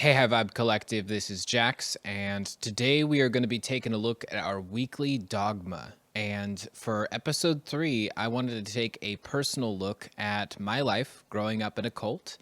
Hey, High Vibe Collective, this is Jax, and today we are going to be taking a look at our weekly Dogma. And for episode 3, I wanted to take a personal look at my life growing up in a cult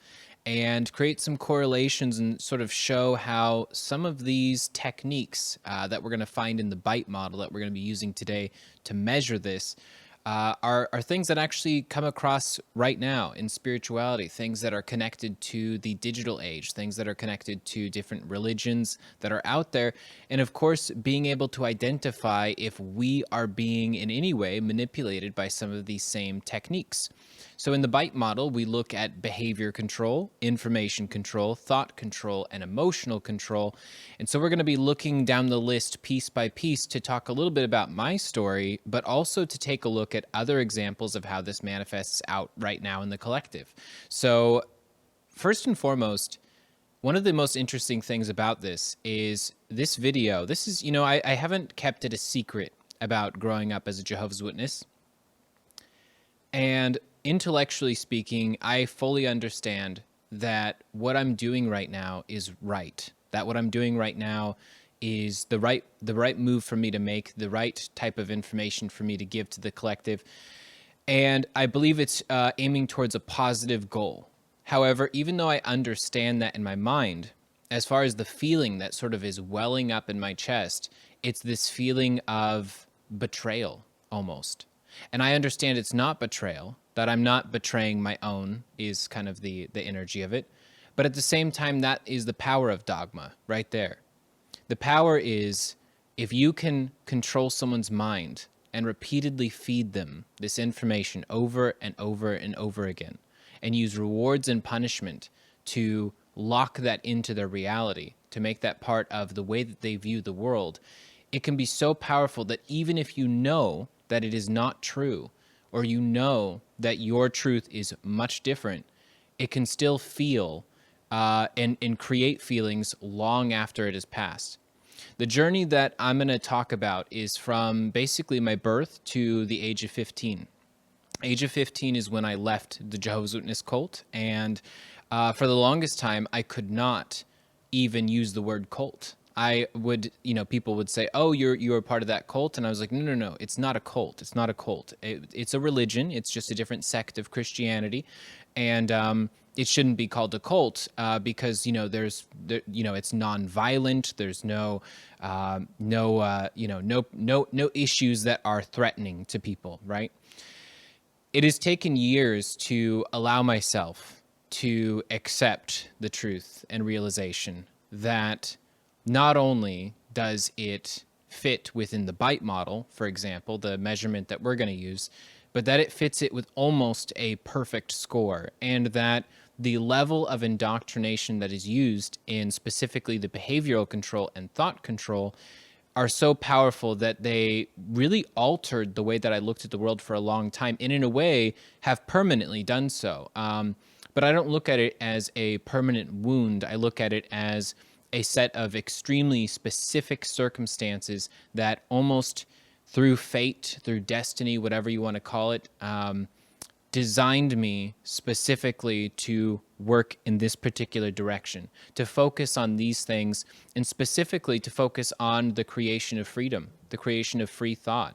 and create some correlations and sort of show how some of these techniques that we're going to find in the bite model that we're going to be using today to measure this are things that actually come across right now in spirituality, things that are connected to the digital age, things that are connected to different religions that are out there. And of course, being able to identify if we are being in any way manipulated by some of these same techniques. So in the bite model, we look at behavior control, information control, thought control, and emotional control. And so we're going to be looking down the list piece by piece to talk a little bit about my story, but also to take a look at other examples of how this manifests out right now in the collective. So first and foremost, one of the most interesting things about this is this video. This is, I haven't kept it a secret about growing up as a Jehovah's Witness. And intellectually speaking, I fully understand that what I'm doing right now is right. That what I'm doing right now is the right move for me to make, the right type of information for me to give to the collective. And I believe it's aiming towards a positive goal. However, even though I understand that in my mind, as far as the feeling that sort of is welling up in my chest, it's this feeling of betrayal almost. And I understand it's not betrayal, that I'm not betraying my own is kind of the energy of it. But at the same time, that is the power of dogma right there. The power is if you can control someone's mind and repeatedly feed them this information over and over and over again, and use rewards and punishment to lock that into their reality, to make that part of the way that they view the world, it can be so powerful that even if you know that it is not true, or you know that your truth is much different, it can still feel and create feelings long after it has passed. The journey that I'm going to talk about is from basically my birth to the age of 15. Age of 15 is when I left the Jehovah's Witness cult, and for the longest time, I could not even use the word cult. I would, people would say, "Oh, you're a part of that cult," and I was like, "No, it's not a cult. It's not a cult. It's a religion. It's just a different sect of Christianity, and it shouldn't be called a cult because it's non-violent. There's no issues that are threatening to people, right?" It has taken years to allow myself to accept the truth and realization that not only does it fit within the bite model, for example, the measurement that we're going to use, but that it fits it with almost a perfect score, and that the level of indoctrination that is used in specifically the behavioral control and thought control are so powerful that they really altered the way that I looked at the world for a long time, and in a way have permanently done so. But I don't look at it as a permanent wound. I look at it as a set of extremely specific circumstances that almost through fate, through destiny, whatever you want to call it, designed me specifically to work in this particular direction, to focus on these things, and specifically to focus on the creation of freedom, the creation of free thought,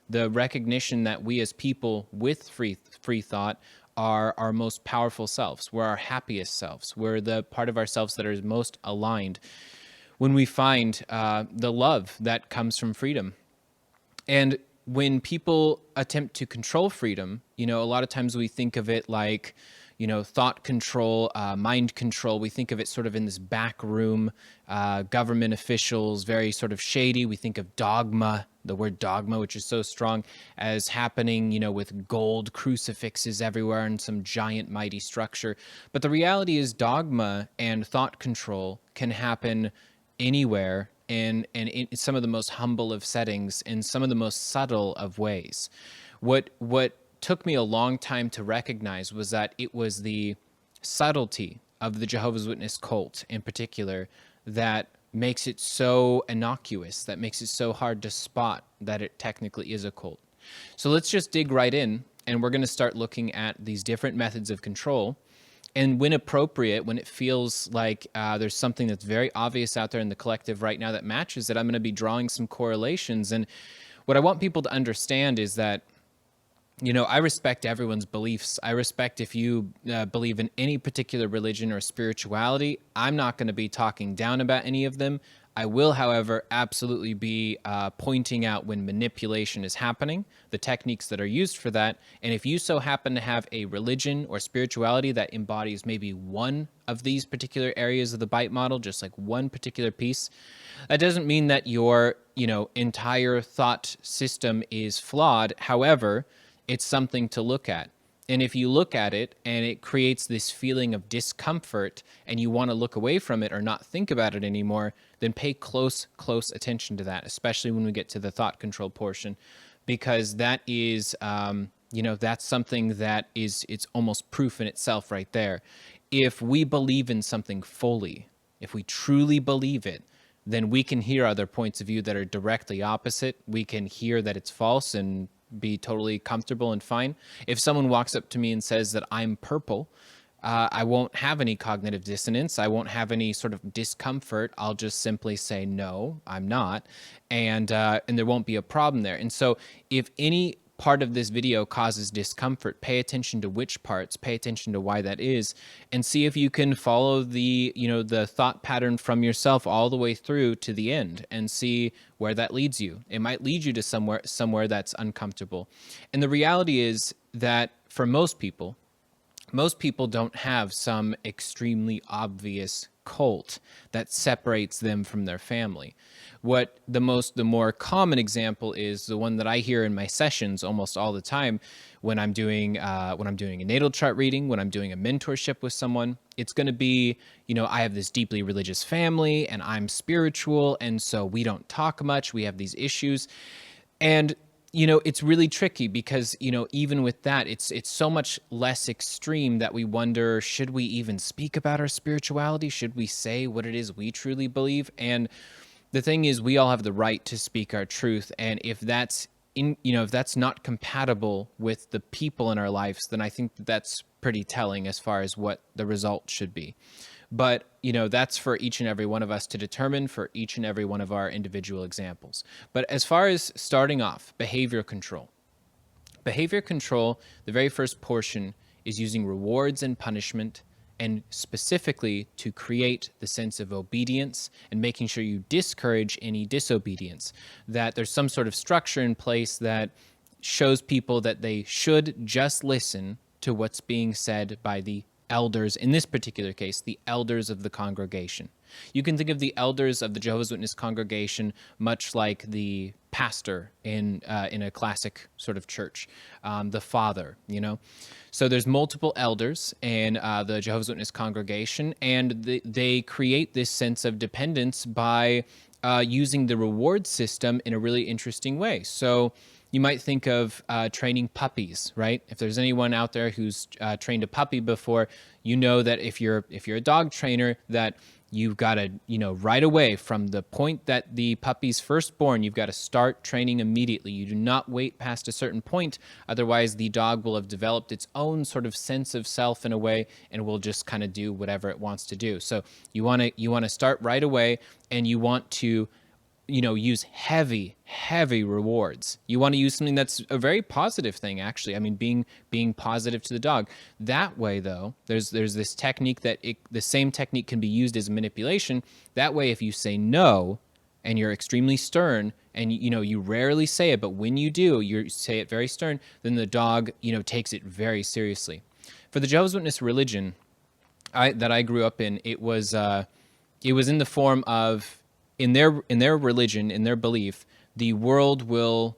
the recognition that we as people with free thought are our most powerful selves. We're our happiest selves. We're the part of ourselves that is most aligned when we find the love that comes from freedom. And when people attempt to control freedom, a lot of times we think of it like, thought control, mind control. We think of it sort of in this back room, government officials, very sort of shady. We think of dogma, the word dogma, which is so strong, as happening, with gold crucifixes everywhere and some giant mighty structure. But the reality is dogma and thought control can happen anywhere and in some of the most humble of settings, in some of the most subtle of ways. What took me a long time to recognize was that it was the subtlety of the Jehovah's Witness cult in particular that makes it so innocuous, that makes it so hard to spot that it technically is a cult. So let's just dig right in, and we're going to start looking at these different methods of control And when appropriate, when it feels like there's something that's very obvious out there in the collective right now that matches it, I'm going to be drawing some correlations. And what I want people to understand is that, I respect everyone's beliefs. I respect if you believe in any particular religion or spirituality. I'm not going to be talking down about any of them. I will, however, absolutely be pointing out when manipulation is happening, the techniques that are used for that. And if you so happen to have a religion or spirituality that embodies maybe one of these particular areas of the bite model, just like one particular piece, that doesn't mean that your, entire thought system is flawed. However, it's something to look at. And if you look at it and it creates this feeling of discomfort and you want to look away from it or not think about it anymore, then pay close attention to that, especially when we get to the thought control portion, because that is, that's something that it's almost proof in itself right there. If we believe in something fully, if we truly believe it, then we can hear other points of view that are directly opposite. We can hear that it's false and be totally comfortable and fine. If someone walks up to me and says that I'm purple, I won't have any cognitive dissonance. I won't have any sort of discomfort. I'll just simply say, no, I'm not. And there won't be a problem there. And so if any part of this video causes discomfort, pay attention to which parts, pay attention to why that is, and see if you can follow the, the thought pattern from yourself all the way through to the end and see where that leads you. It might lead you to somewhere that's uncomfortable. And the reality is that for most people don't have some extremely obvious cult that separates them from their family. What the more common example is the one that I hear in my sessions almost all the time when I'm doing a natal chart reading, when I'm doing a mentorship with someone. It's going to be, I have this deeply religious family and I'm spiritual, and so we don't talk much. We have these issues. And it's really tricky because, even with that, it's so much less extreme that we wonder, should we even speak about our spirituality? Should we say what it is we truly believe? And the thing is, we all have the right to speak our truth. And if that's if that's not compatible with the people in our lives, then I think that's pretty telling as far as what the result should be. But, that's for each and every one of us to determine for each and every one of our individual examples. But as far as starting off, behavior control. Behavior control, the very first portion is using rewards and punishment, and specifically to create the sense of obedience and making sure you discourage any disobedience, that there's some sort of structure in place that shows people that they should just listen to what's being said by the elders, in this particular case, the elders of the congregation. You can think of the elders of the Jehovah's Witness congregation much like the pastor in a classic sort of church, the father, So there's multiple elders in the Jehovah's Witness congregation, and they create this sense of dependence by using the reward system in a really interesting way. So you might think of training puppies, right? If there's anyone out there who's trained a puppy before, that if you're a dog trainer, that you've got to, right away from the point that the puppy's first born, you've got to start training immediately. You do not wait past a certain point. Otherwise, the dog will have developed its own sort of sense of self in a way and will just kind of do whatever it wants to do. So you want to start right away, and you want to use heavy rewards. You want to use something that's a very positive thing, actually. I mean, being positive to the dog. That way, though, there's this technique that the same technique can be used as a manipulation. That way, if you say no and you're extremely stern, and you rarely say it, but when you do, you say it very stern, then the dog takes it very seriously. For the Jehovah's Witness religion that I grew up in, it was in the form of, in their religion, in their belief, the world will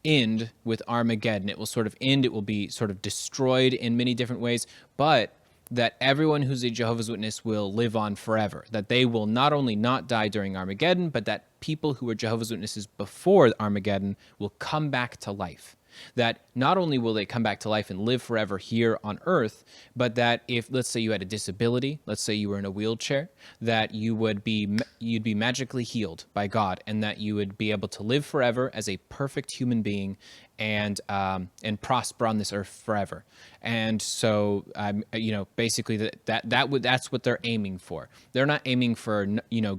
end with Armageddon. It will sort of end. It will be sort of destroyed in many different ways, but that everyone who's a Jehovah's Witness will live on forever, that they will not only not die during Armageddon, but that people who were Jehovah's Witnesses before Armageddon will come back to life. that not only will they come back to life and live forever here on earth, but that if, let's say you had a disability, let's say you were in a wheelchair, that you'd be magically healed by God, and that you would be able to live forever as a perfect human being and prosper on this earth forever. And so, basically that's what they're aiming for. They're not aiming for,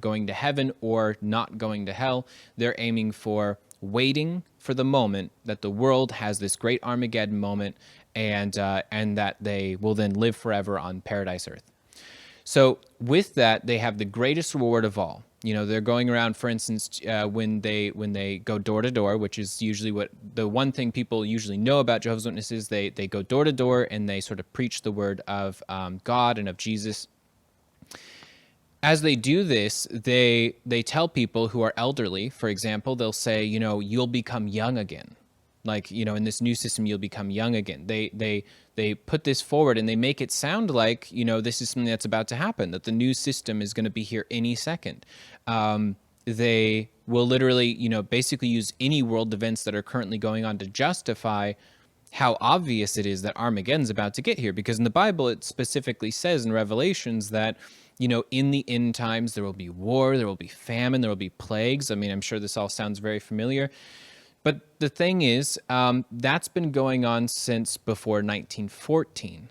going to heaven or not going to hell. They're aiming for waiting for the moment that the world has this great Armageddon moment, and that they will then live forever on paradise earth. So with that, they have the greatest reward of all. They're going around, for instance, when they go door to door, which is usually what the one thing people usually know about Jehovah's Witnesses. They go door to door and they sort of preach the word of God and of Jesus. As they do this, they tell people who are elderly, for example, they'll say, you'll become young again. Like, in this new system, you'll become young again. They put this forward and they make it sound like, this is something that's about to happen, that the new system is going to be here any second. They will literally, basically use any world events that are currently going on to justify how obvious it is that Armageddon's about to get here. Because in the Bible, it specifically says in Revelations that, in the end times, there will be war, there will be famine, there will be plagues. I mean, I'm sure this all sounds very familiar. But the thing is, that's been going on since before 1914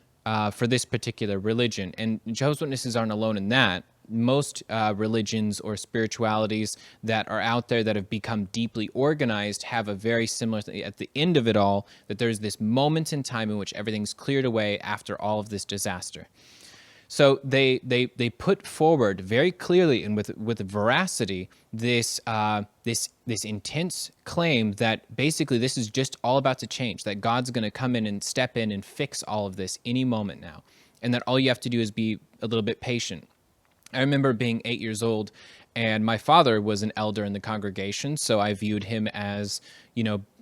for this particular religion. And Jehovah's Witnesses aren't alone in that. Most religions or spiritualities that are out there that have become deeply organized have a very similar thing. At the end of it all, that there's this moment in time in which everything's cleared away after all of this disaster. So they put forward very clearly and with veracity this intense claim that basically this is just all about to change, that God's going to come in and step in and fix all of this any moment now, and that all you have to do is be a little bit patient. I remember being 8 years old, and my father was an elder in the congregation, so I viewed him as,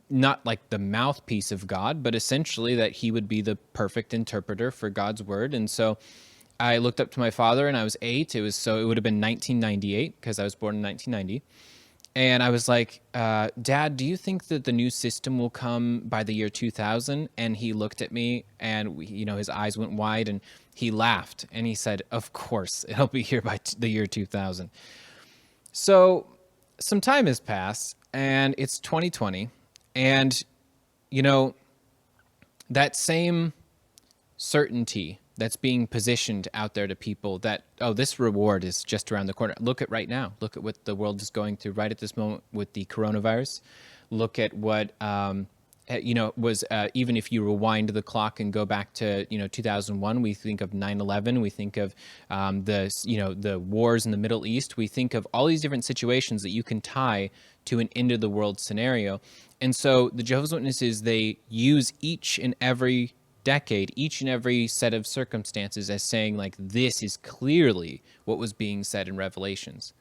not like the mouthpiece of God, but essentially that he would be the perfect interpreter for God's word. And so I looked up to my father, and I was 8. It would have been 1998 because I was born in 1990. And I was like, Dad, do you think that the new system will come by the year 2000? And he looked at me, and his eyes went wide, and he laughed, and he said, of course, it'll be here by the year 2000. So some time has passed, and it's 2020, and that same certainty that's being positioned out there to people that, this reward is just around the corner. Look at right now. Look at what the world is going through right at this moment with the coronavirus. Look at what, was even if you rewind the clock and go back to, 2001, we think of 9/11. We think of the wars in the Middle East. We think of all these different situations that you can tie to an end of the world scenario. And so the Jehovah's Witnesses, they use each and every decade, each and every set of circumstances as saying, like, this is clearly what was being said in Revelations.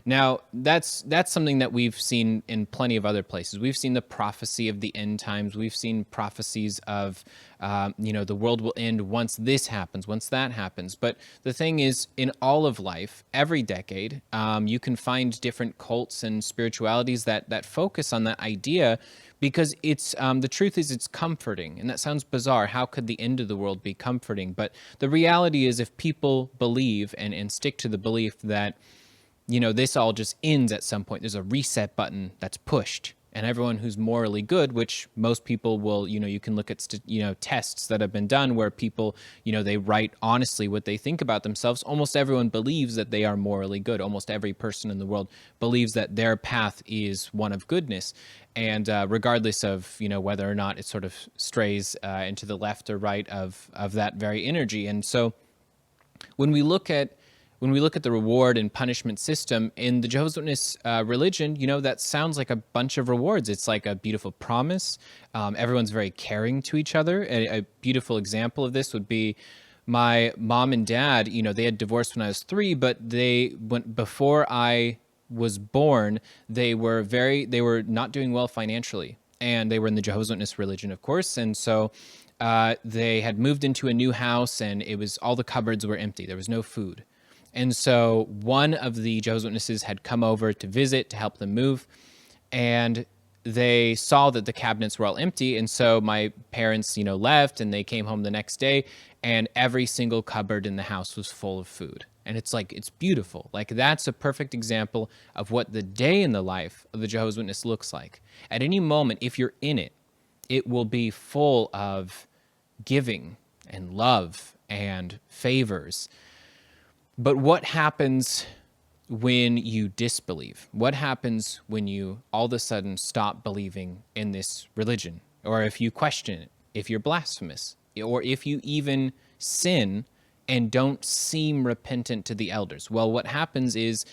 Now, that's something that we've seen in plenty of other places. We've seen the prophecy of the end times. We've seen prophecies of, the world will end once this happens, once that happens. But the thing is, in all of life, every decade, you can find different cults and spiritualities that focus on that idea, because it's the truth is it's comforting. And that sounds bizarre. How could the end of the world be comforting? But the reality is, if people believe and stick to the belief that, this all just ends at some point, there's a reset button that's pushed, and everyone who's morally good, which most people will, you can look at, tests that have been done where people, they write honestly what they think about themselves. Almost everyone believes that they are morally good. Almost every person in the world believes that their path is one of goodness. And regardless of, whether or not it sort of strays into the left or right of that very energy. And so when we look at the reward and punishment system in the Jehovah's Witness religion, that sounds like a bunch of rewards. It's like a beautiful promise. Everyone's very caring to each other. A beautiful example of this would be my mom and dad. They had divorced when I was 3, but before I was born, they were not doing well financially, and they were in the Jehovah's Witness religion, of course. And so they had moved into a new house, and all the cupboards were empty. There was no food. And so one of the Jehovah's Witnesses had come over to visit to help them move. And they saw that the cabinets were all empty. And so my parents, left, and they came home the next day, and every single cupboard in the house was full of food. And it's like, it's beautiful. Like, that's a perfect example of what the day in the life of the Jehovah's Witness looks like. At any moment, if you're in it, it will be full of giving and love and favors. But what happens when you disbelieve? What happens when you all of a sudden stop believing in this religion? Or if you question it, if you're blasphemous, or if you even sin and don't seem repentant to the elders? Well, what happens is,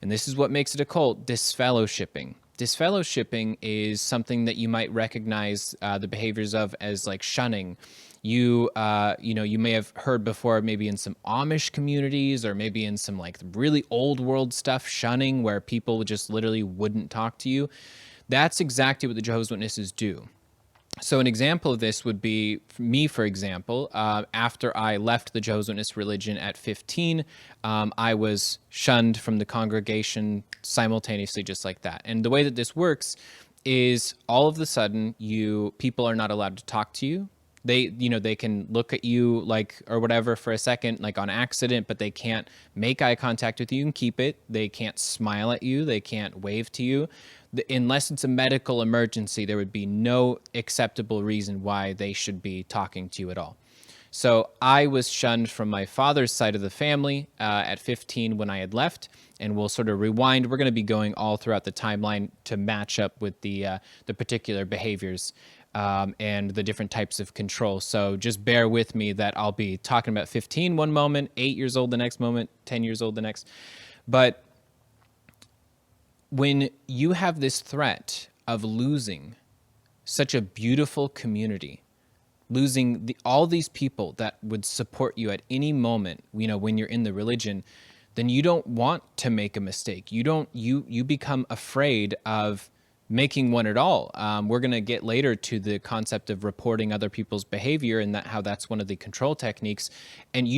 and this is what makes it a cult, disfellowshipping. Disfellowshipping is something that you might recognize the behaviors of as like shunning. You may have heard before, maybe in some Amish communities, or maybe in some like really old world stuff, shunning, where people just literally wouldn't talk to you. That's exactly what the Jehovah's Witnesses do. So an example of this would be me, for example. After I left the Jehovah's Witness religion at 15, I was shunned from the congregation simultaneously, just like that. And the way that this works is, all of a sudden, people are not allowed to talk to you. They can look at you like, or whatever, for a second, like on accident, but they can't make eye contact with you and keep it. They can't smile at you. They can't wave to you. Unless it's a medical emergency, there would be no acceptable reason why they should be talking to you at all. So I was shunned from my father's side of the family at 15 when I had left, and we'll sort of rewind. We're going to be going all throughout the timeline to match up with the particular behaviors and the different types of control. So just bear with me that I'll be talking about 15 one moment, 8 years old the next moment, 10 years old the next. But when you have this threat of losing such a beautiful community, losing all these people that would support you at any moment, when you're in the religion, then you don't want to make a mistake. You become afraid of making one at all. We're going to get later to the concept of reporting other people's behavior, and how that's one of the control techniques. And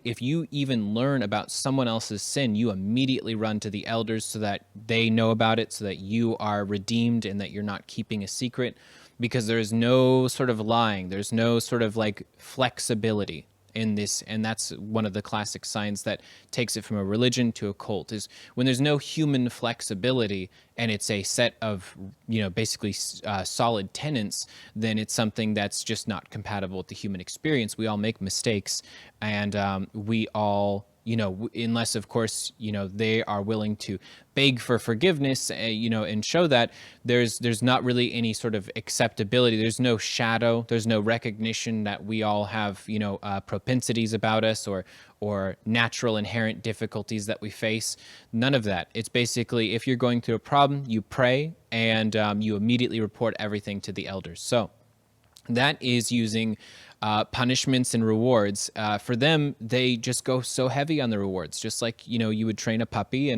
if you even learn about someone else's sin, you immediately run to the elders so that they know about it, so that you are redeemed and that you're not keeping a secret, because there is no sort of lying. There's no sort of like flexibility in this. And that's one of the classic signs that takes it from a religion to a cult, is when there's no human flexibility and it's a set of, basically solid tenets, then it's something that's just not compatible with the human experience. We all make mistakes, and we all, unless, of course, they are willing to beg for forgiveness, and show that there's not really any sort of acceptability. There's no shadow. There's no recognition that we all have, propensities about us, or natural inherent difficulties that we face. None of that. It's basically, if you're going through a problem, you pray, and you immediately report everything to the elders. So that is using punishments and rewards. For them, they just go so heavy on the rewards, just like, you would train a puppy,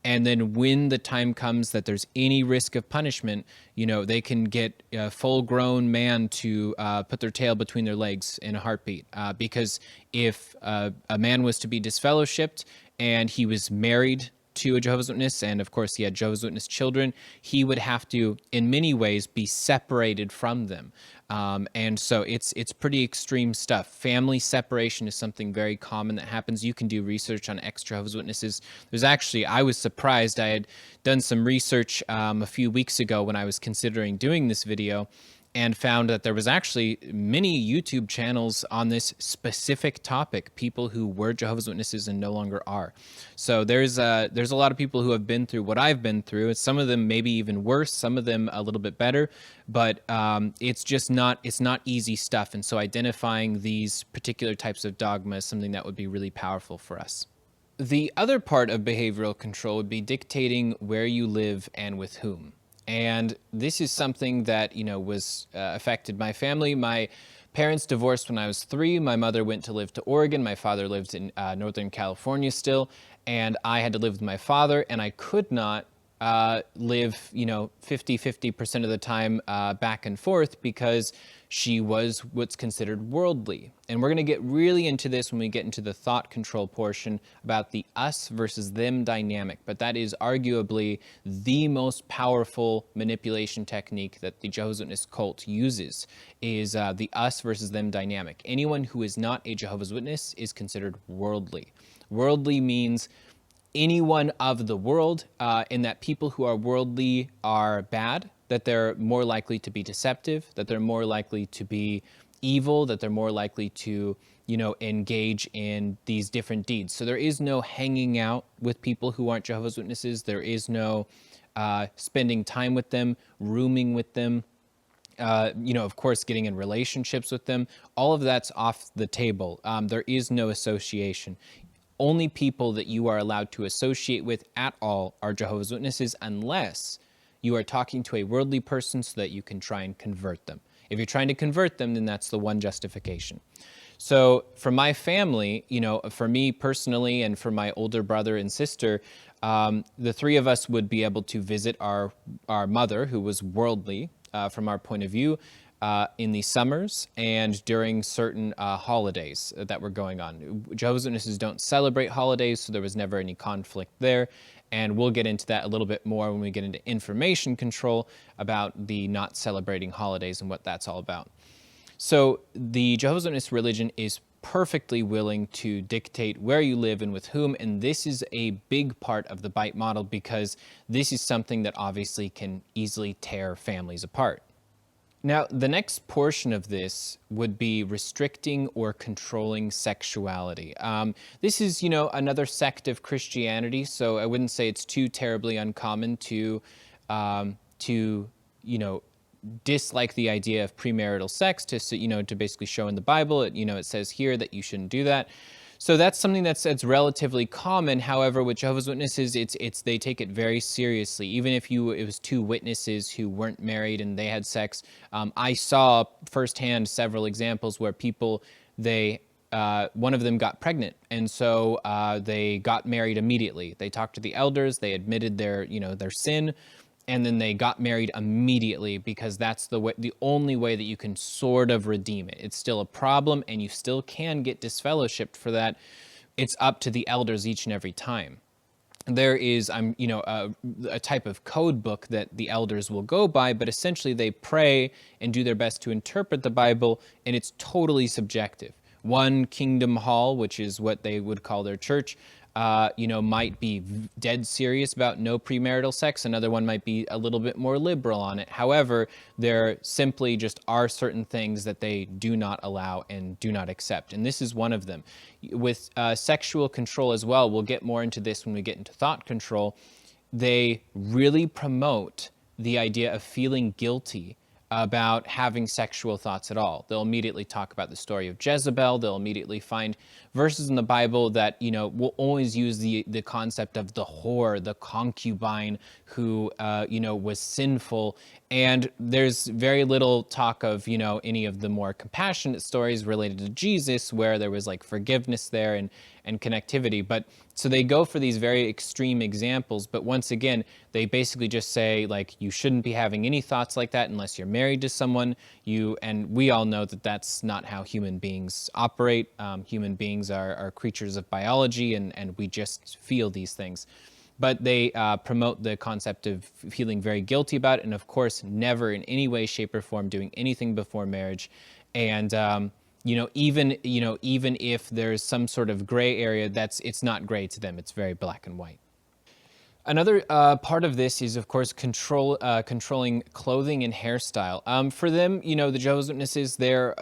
and then when the time comes that there's any risk of punishment, they can get a full-grown man to put their tail between their legs in a heartbeat. Because if a man was to be disfellowshipped and he was married to a Jehovah's Witness, and of course he had Jehovah's Witness children, he would have to, in many ways, be separated from them. And so it's pretty extreme stuff. Family separation is something very common that happens. You can do research on ex-Jehovah's Witnesses. I was surprised. I had done some research a few weeks ago when I was considering doing this video, and found that there was actually many YouTube channels on this specific topic, people who were Jehovah's Witnesses and no longer are. So there's a lot of people who have been through what I've been through. Some of them maybe even worse, some of them a little bit better, but it's not easy stuff. And so identifying these particular types of dogma is something that would be really powerful for us. The other part of behavioral control would be dictating where you live and with whom. And this is something that, was affected my family. My parents divorced when I was 3. My mother went to live to Oregon. My father lived in Northern California still. And I had to live with my father, and I could not live, 50% of the time back and forth because she was what's considered worldly. And we're going to get really into this when we get into the thought control portion about the us versus them dynamic. But that is arguably the most powerful manipulation technique that the Jehovah's Witness cult uses, is the us versus them dynamic. Anyone who is not a Jehovah's Witness is considered worldly. Worldly means anyone of the world, in that people who are worldly are bad, that they're more likely to be deceptive, that they're more likely to be evil, that they're more likely to, engage in these different deeds. So there is no hanging out with people who aren't Jehovah's Witnesses. There is no spending time with them, rooming with them, of course, getting in relationships with them. All of that's off the table. There is no association. Only people that you are allowed to associate with at all are Jehovah's Witnesses, unless you are talking to a worldly person so that you can try and convert them. If you're trying to convert them, then that's the one justification. So for my family, for me personally and for my older brother and sister, the three of us would be able to visit our mother, who was worldly from our point of view, in the summers and during certain holidays that were going on. Jehovah's Witnesses don't celebrate holidays, so there was never any conflict there. And we'll get into that a little bit more when we get into information control about the not celebrating holidays and what that's all about. So the Jehovah's Witness religion is perfectly willing to dictate where you live and with whom, and this is a big part of the bite model because this is something that obviously can easily tear families apart. Now, the next portion of this would be restricting or controlling sexuality. This is, another sect of Christianity, so I wouldn't say it's too terribly uncommon to dislike the idea of premarital sex, to basically show in the Bible, it says here that you shouldn't do that. So that's something that's relatively common. However, with Jehovah's Witnesses, they take it very seriously. Even if it was two witnesses who weren't married and they had sex, I saw firsthand several examples where people, one of them got pregnant, and so they got married immediately. They talked to the elders, they admitted their sin, and then they got married immediately because that's the only way that you can sort of redeem it. It's still a problem, and you still can get disfellowshipped for that. It's up to the elders each and every time. There is, a type of code book that the elders will go by, but essentially they pray and do their best to interpret the Bible, and it's totally subjective. One Kingdom Hall, which is what they would call their church, might be dead serious about no premarital sex. Another one might be a little bit more liberal on it. However, there simply just are certain things that they do not allow and do not accept. And this is one of them. With sexual control as well, we'll get more into this when we get into thought control. They really promote the idea of feeling guilty about having sexual thoughts at all. They'll immediately talk about the story of Jezebel. They'll immediately find verses in the Bible that, will always use the concept of the whore, the concubine who, was sinful. And there's very little talk of, any of the more compassionate stories related to Jesus where there was like forgiveness there and connectivity. But so they go for these very extreme examples, but once again, they basically just say, like, you shouldn't be having any thoughts like that unless you're married to someone. And we all know that that's not how human beings operate. Human beings are creatures of biology, and we just feel these things. But they promote the concept of feeling very guilty about it, and of course, never in any way, shape, or form doing anything before marriage. And even if there's some sort of gray area, it's not gray to them. It's very black and white. Another part of this is, of course, controlling clothing and hairstyle. For them, the Jehovah's Witnesses, they're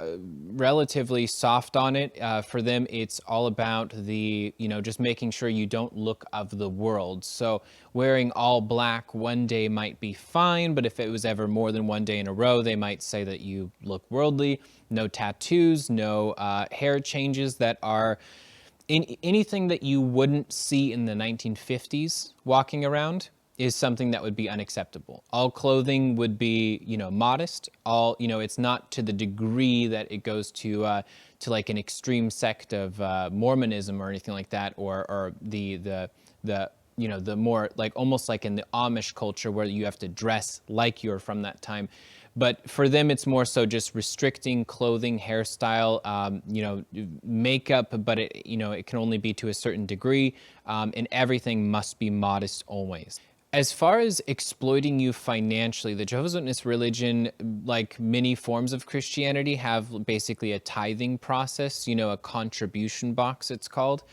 relatively soft on it. For them, it's all about just making sure you don't look of the world. So wearing all black one day might be fine, but if it was ever more than one day in a row, they might say that you look worldly. No tattoos, no hair changes that are anything that you wouldn't see in the 1950s walking around is something that would be unacceptable. All clothing would be, modest. It's not to the degree that it goes to like an extreme sect of Mormonism or anything like that, or the the more like almost like in the Amish culture where you have to dress like you're from that time. But for them, it's more so just restricting clothing, hairstyle, makeup, but it can only be to a certain degree, and everything must be modest always. As far as exploiting you financially, the Jehovah's Witness religion, like many forms of Christianity, have basically a tithing process, a contribution box, it's called.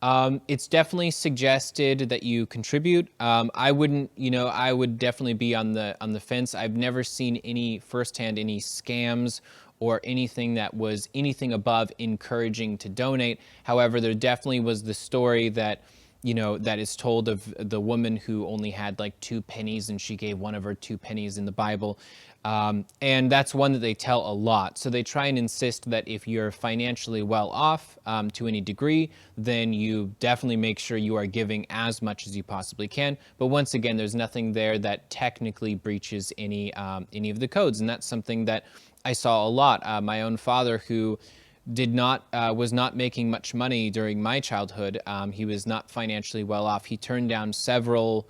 It's definitely suggested that you contribute. I wouldn't, I would definitely be on the fence. I've never seen firsthand any scams or anything that was anything above encouraging to donate. However, there definitely was the story that that is told of the woman who only had like 2 pennies and she gave one of her 2 pennies in the Bible. And that's one that they tell a lot. So they try and insist that if you're financially well off to any degree, then you definitely make sure you are giving as much as you possibly can. But once again, there's nothing there that technically breaches any of the codes. And that's something that I saw a lot. My own father, who was not making much money during my childhood. He was not financially well off. He turned down several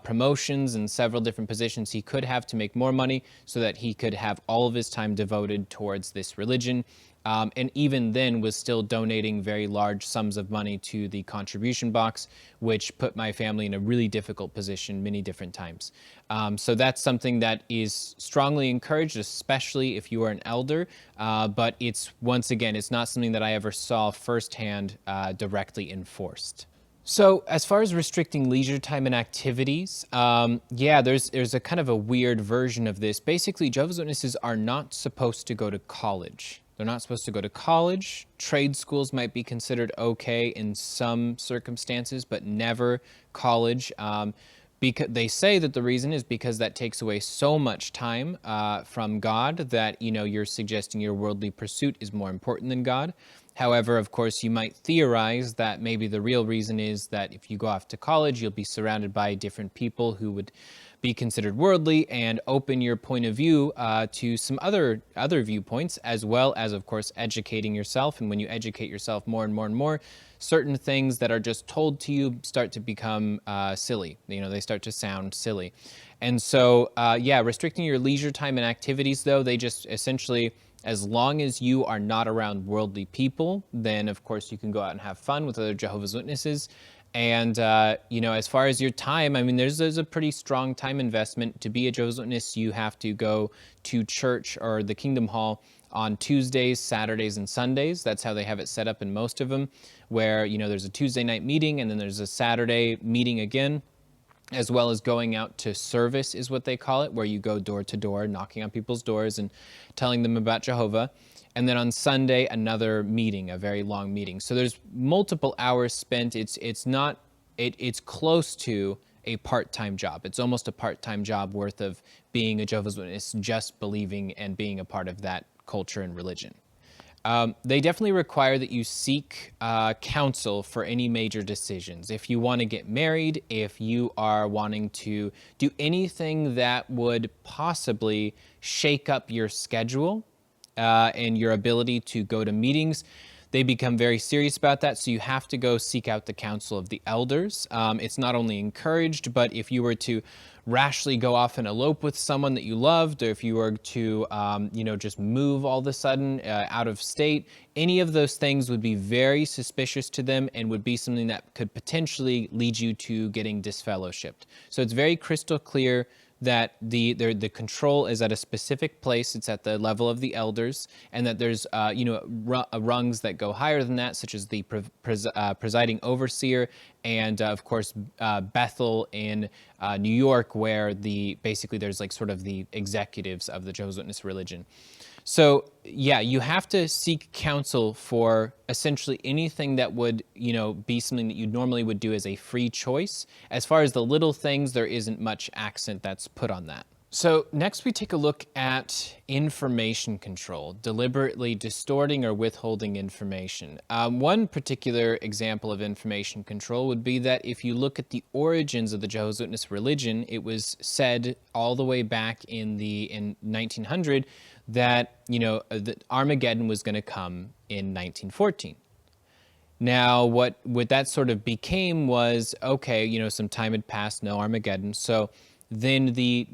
promotions and several different positions he could have to make more money so that he could have all of his time devoted towards this religion. And even then was still donating very large sums of money to the contribution box, which put my family in a really difficult position many different times. So that's something that is strongly encouraged, especially if you are an elder. But once again, it's not something that I ever saw firsthand directly enforced. So as far as restricting leisure time and activities, there's a kind of a weird version of this. Basically, Jehovah's Witnesses are not supposed to go to college. They're not supposed to go to college. Trade schools might be considered okay in some circumstances, but never college. Because they say that the reason is because that takes away so much time from God that, you're suggesting your worldly pursuit is more important than God. However, of course, you might theorize that maybe the real reason is that if you go off to college, you'll be surrounded by different people who would be considered worldly and open your point of view to some other viewpoints, as well as, of course, educating yourself. And when you educate yourself more and more and more, certain things that are just told to you start to become silly. They start to sound silly. And so, restricting your leisure time and activities, though, they just essentially, as long as you are not around worldly people, then, of course, you can go out and have fun with other Jehovah's Witnesses. And, as far as your time, I mean, there's a pretty strong time investment. To be a Jehovah's Witness, you have to go to church or the Kingdom Hall on Tuesdays, Saturdays, and Sundays. That's how they have it set up in most of them, where, there's a Tuesday night meeting and then there's a Saturday meeting again, as well as going out to service is what they call it, where you go door to door, knocking on people's doors and telling them about Jehovah. And then on Sunday, another meeting, a very long meeting. So there's multiple hours spent. It's close to a part-time job. It's almost a part-time job worth of being a Jehovah's Witness, just believing and being a part of that culture and religion. They definitely require that you seek counsel for any major decisions. If you want to get married, if you are wanting to do anything that would possibly shake up your schedule, and your ability to go to meetings, they become very serious about that. So you have to go seek out the counsel of the elders. It's not only encouraged, but if you were to rashly go off and elope with someone that you loved, or if you were to, just move all of a sudden out of state, any of those things would be very suspicious to them and would be something that could potentially lead you to getting disfellowshipped. So it's very crystal clear that the control is at a specific place. It's at the level of the elders, and that there's rungs that go higher than that, such as the presiding overseer, and of course Bethel in New York, where basically there's like sort of the executives of the Jehovah's Witness religion. So you have to seek counsel for essentially anything that would, be something that you normally would do as a free choice. As far as the little things, there isn't much accent that's put on that. So next we take a look at information control, deliberately distorting or withholding information. One particular example of information control would be that if you look at the origins of the Jehovah's Witness religion, it was said all the way back in 1900 that, that Armageddon was going to come in 1914. Now, what that sort of became was, okay, some time had passed, no Armageddon. So then the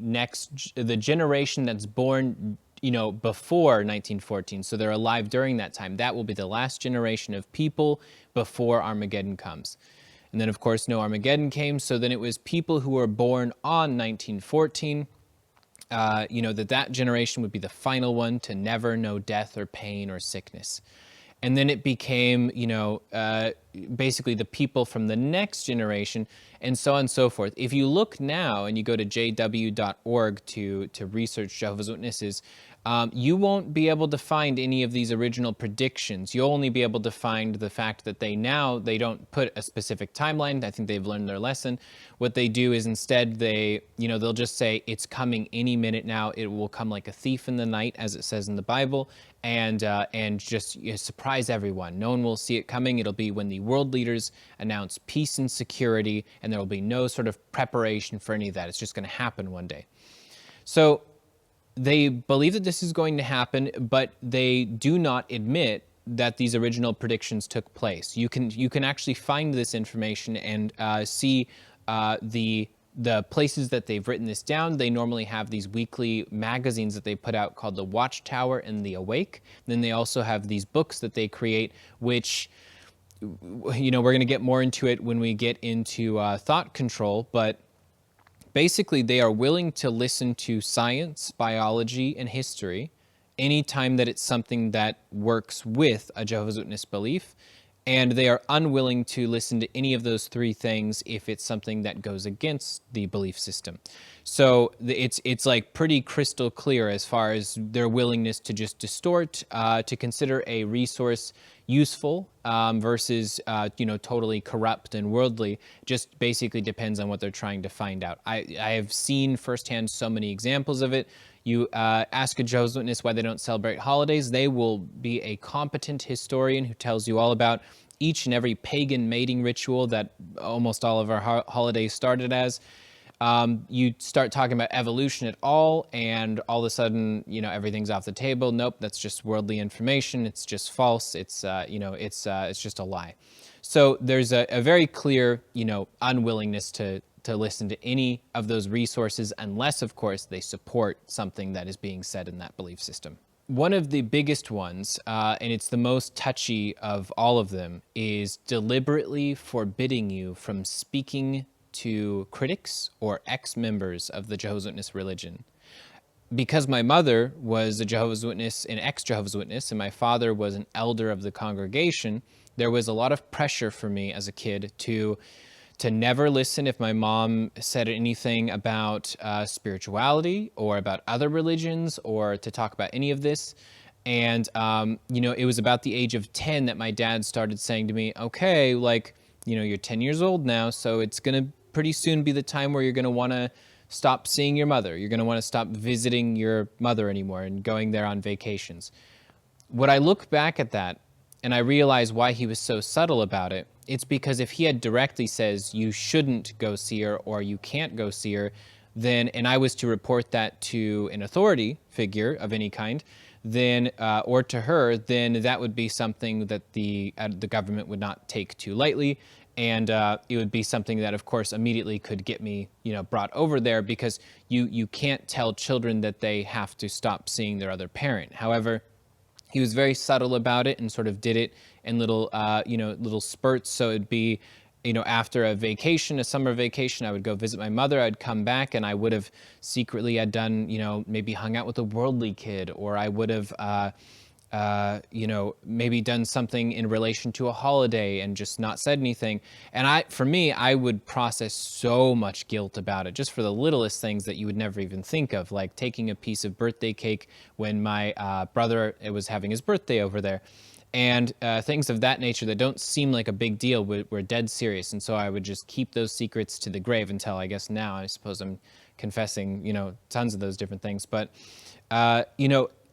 generation that's born, before 1914, so they're alive during that time, that will be the last generation of people before Armageddon comes. And then, of course, no Armageddon came. So then it was people who were born on 1914, that generation would be the final one to never know death or pain or sickness. And then it became, basically the people from the next generation, and so on and so forth. If you look now and you go to jw.org to research Jehovah's Witnesses, you won't be able to find any of these original predictions. You'll only be able to find the fact that they don't put a specific timeline. I think they've learned their lesson. What they do is instead they'll just say it's coming any minute now. It will come like a thief in the night, as it says in the Bible, and just surprise everyone. No one will see it coming. It'll be when the world leaders announce peace and security, and there will be no sort of preparation for any of that. It's just going to happen one day. So they believe that this is going to happen, but they do not admit that these original predictions took place. You can actually find this information and see the places that they've written this down. They normally have these weekly magazines that they put out called The Watchtower and The Awake. Then they also have these books that they create, which, we're going to get more into it when we get into thought control, but basically they are willing to listen to science, biology, and history anytime that it's something that works with a Jehovah's Witness belief. And they are unwilling to listen to any of those three things if it's something that goes against the belief system. So it's like pretty crystal clear as far as their willingness to just distort, to consider a resource useful versus totally corrupt and worldly. Just basically depends on what they're trying to find out. I have seen firsthand so many examples of it. You ask a Jehovah's Witness why they don't celebrate holidays, they will be a competent historian who tells you all about each and every pagan mating ritual that almost all of our holidays started as. You start talking about evolution at all, and all of a sudden, everything's off the table. Nope, that's just worldly information. It's just false. It's just a lie. So there's a very clear, unwillingness to listen to any of those resources unless, of course, they support something that is being said in that belief system. One of the biggest ones, and it's the most touchy of all of them, is deliberately forbidding you from speaking to critics or ex-members of the Jehovah's Witness religion. Because my mother was a Jehovah's Witness, an ex-Jehovah's Witness, and my father was an elder of the congregation, there was a lot of pressure for me as a kid to never listen if my mom said anything about spirituality or about other religions, or to talk about any of this. And, it was about the age of 10 that my dad started saying to me, okay, you're 10 years old now, so it's going to pretty soon be the time where you're going to want to stop seeing your mother. You're going to want to stop visiting your mother anymore and going there on vacations. When I look back at that and I realize why he was so subtle about it, it's because if he had directly says you shouldn't go see her or you can't go see her, then, and I was to report that to an authority figure of any kind, then, or to her, then that would be something that the government would not take too lightly. And it would be something that, of course, immediately could get me, brought over there, because you can't tell children that they have to stop seeing their other parent. However, he was very subtle about it and sort of did it in little spurts. So it'd be, after a vacation, a summer vacation, I would go visit my mother. I'd come back and I would have secretly had done, maybe hung out with a worldly kid, or I would have, maybe done something in relation to a holiday and just not said anything. And for me, I would process so much guilt about it, just for the littlest things that you would never even think of, like taking a piece of birthday cake when my brother was having his birthday over there. And things of that nature that don't seem like a big deal were dead serious. And so I would just keep those secrets to the grave until, I guess now, I suppose I'm confessing, tons of those different things. But,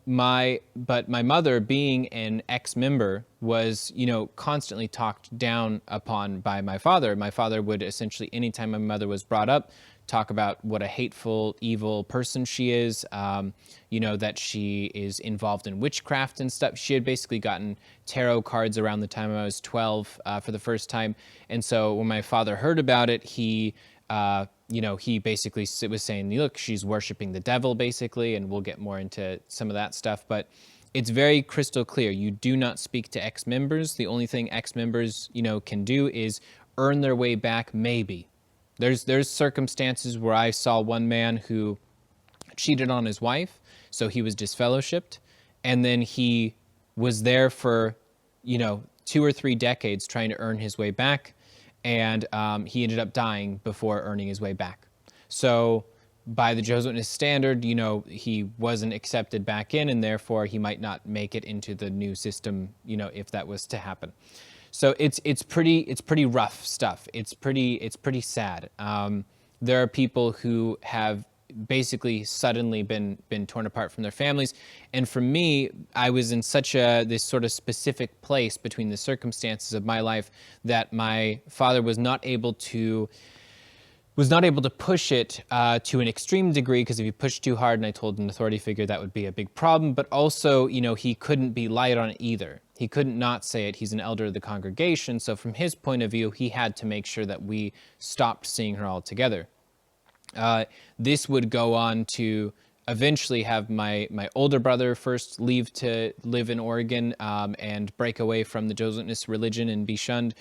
my mother, being an ex-member, was, constantly talked down upon by my father. My father would essentially, anytime my mother was brought up talk about what a hateful, evil person she is, that she is involved in witchcraft and stuff. She had basically gotten tarot cards around the time I was 12 for the first time. And so when my father heard about it, he basically was saying, look, she's worshiping the devil, basically, and we'll get more into some of that stuff. But it's very crystal clear. You do not speak to ex-members. The only thing ex-members, can do is earn their way back, maybe. There's circumstances where I saw one man who cheated on his wife, so he was disfellowshipped, and then he was there for, 2 or 3 decades trying to earn his way back, and he ended up dying before earning his way back. So by the Jehovah's Witness standard, he wasn't accepted back in, and therefore he might not make it into the new system, if that was to happen. So it's pretty rough stuff. It's pretty sad. There are people who have basically suddenly been torn apart from their families, and for me, I was in such this sort of specific place between the circumstances of my life that my father was not able to push it to an extreme degree, because if he pushed too hard and I told an authority figure, that would be a big problem. But also, he couldn't be light on it either. He couldn't not say it. He's an elder of the congregation. So from his point of view, he had to make sure that we stopped seeing her altogether. This would go on to eventually have my older brother first leave to live in Oregon and break away from the Jehovah's Witness religion and be shunned.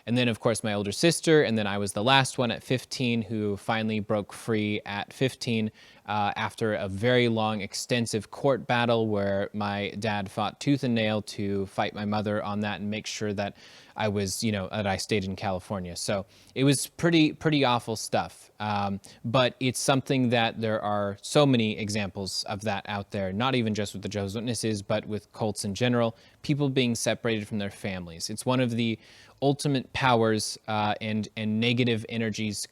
And then, of course, my older sister, and then I was the last one at 15 who finally broke free at 15 after a very long, extensive court battle where my dad fought tooth and nail to fight my mother on that and make sure that I was, that I stayed in California. So it was pretty awful stuff. But it's something that there are so many examples of that out there, not even just with the Jehovah's Witnesses, but with cults in general, people being separated from their families. It's one of the ultimate powers and negative energies,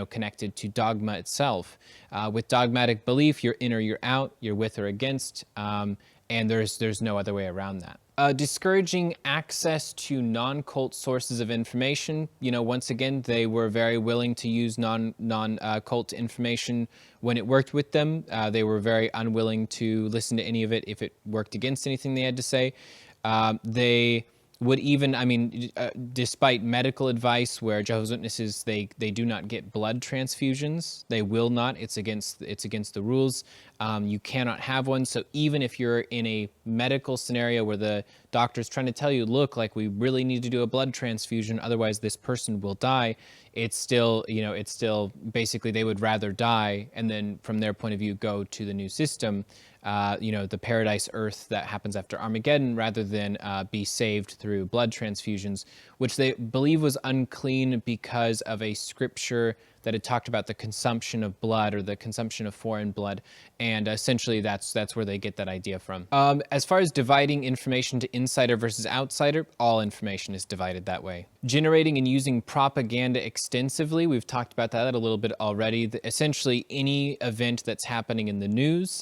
connected to dogma itself. With dogmatic belief, you're in or you're out, you're with or against, and there's no other way around that. Discouraging access to non-cult sources of information. Once again, they were very willing to use non-cult information when it worked with them. They were very unwilling to listen to any of it if it worked against anything they had to say. They would even, despite medical advice where Jehovah's Witnesses, they do not get blood transfusions. They will not. It's against the rules. You cannot have one. So even if you're in a medical scenario where the doctor's trying to tell you, look, like we really need to do a blood transfusion, otherwise this person will die, it's still basically they would rather die and then from their point of view go to the new system, the paradise earth that happens after Armageddon, rather than be saved through blood transfusions, which they believe was unclean because of a scripture that had talked about the consumption of blood or the consumption of foreign blood, and essentially that's where they get that idea from. As far as dividing information to insider versus outsider, all information is divided that way. Generating and using propaganda extensively, we've talked about that a little bit already. Essentially, any event that's happening in the news,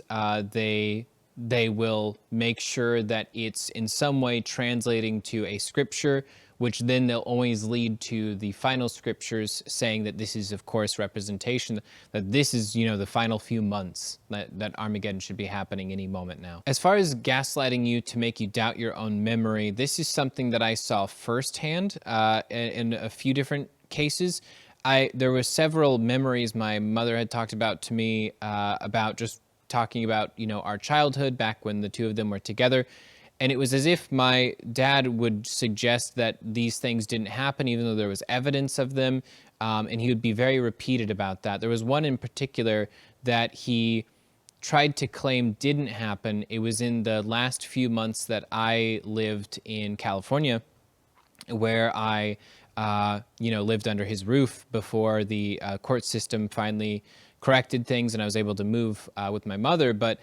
they will make sure that it's in some way translating to a scripture, which then they'll always lead to the final scriptures saying that this is, of course, representation, that this is, the final few months, that Armageddon should be happening any moment now. As far as gaslighting you to make you doubt your own memory, this is something that I saw firsthand in a few different cases. There were several memories my mother had talked about to me about just talking about, our childhood back when the two of them were together. And it was as if my dad would suggest that these things didn't happen, even though there was evidence of them. And he would be very repeated about that. There was one in particular that he tried to claim didn't happen. It was in the last few months that I lived in California, where I, lived under his roof before the court system finally corrected things and I was able to move with my mother. But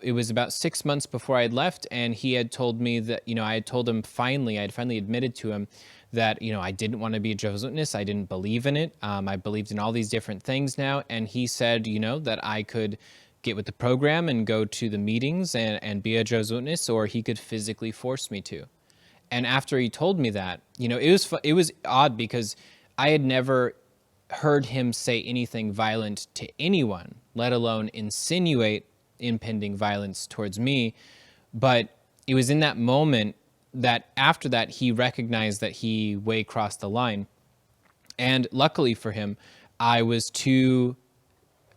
it was about 6 months before I had left, and he had told me that, I had told him I had finally admitted to him that, I didn't want to be a Jehovah's Witness. I didn't believe in it. I believed in all these different things now. And he said, that I could get with the program and go to the meetings and be a Jehovah's Witness, or he could physically force me to. And after he told me that, it was odd because I had never heard him say anything violent to anyone, let alone insinuate impending violence towards me. But it was in that moment that after that, he recognized that he way crossed the line. And luckily for him, I was too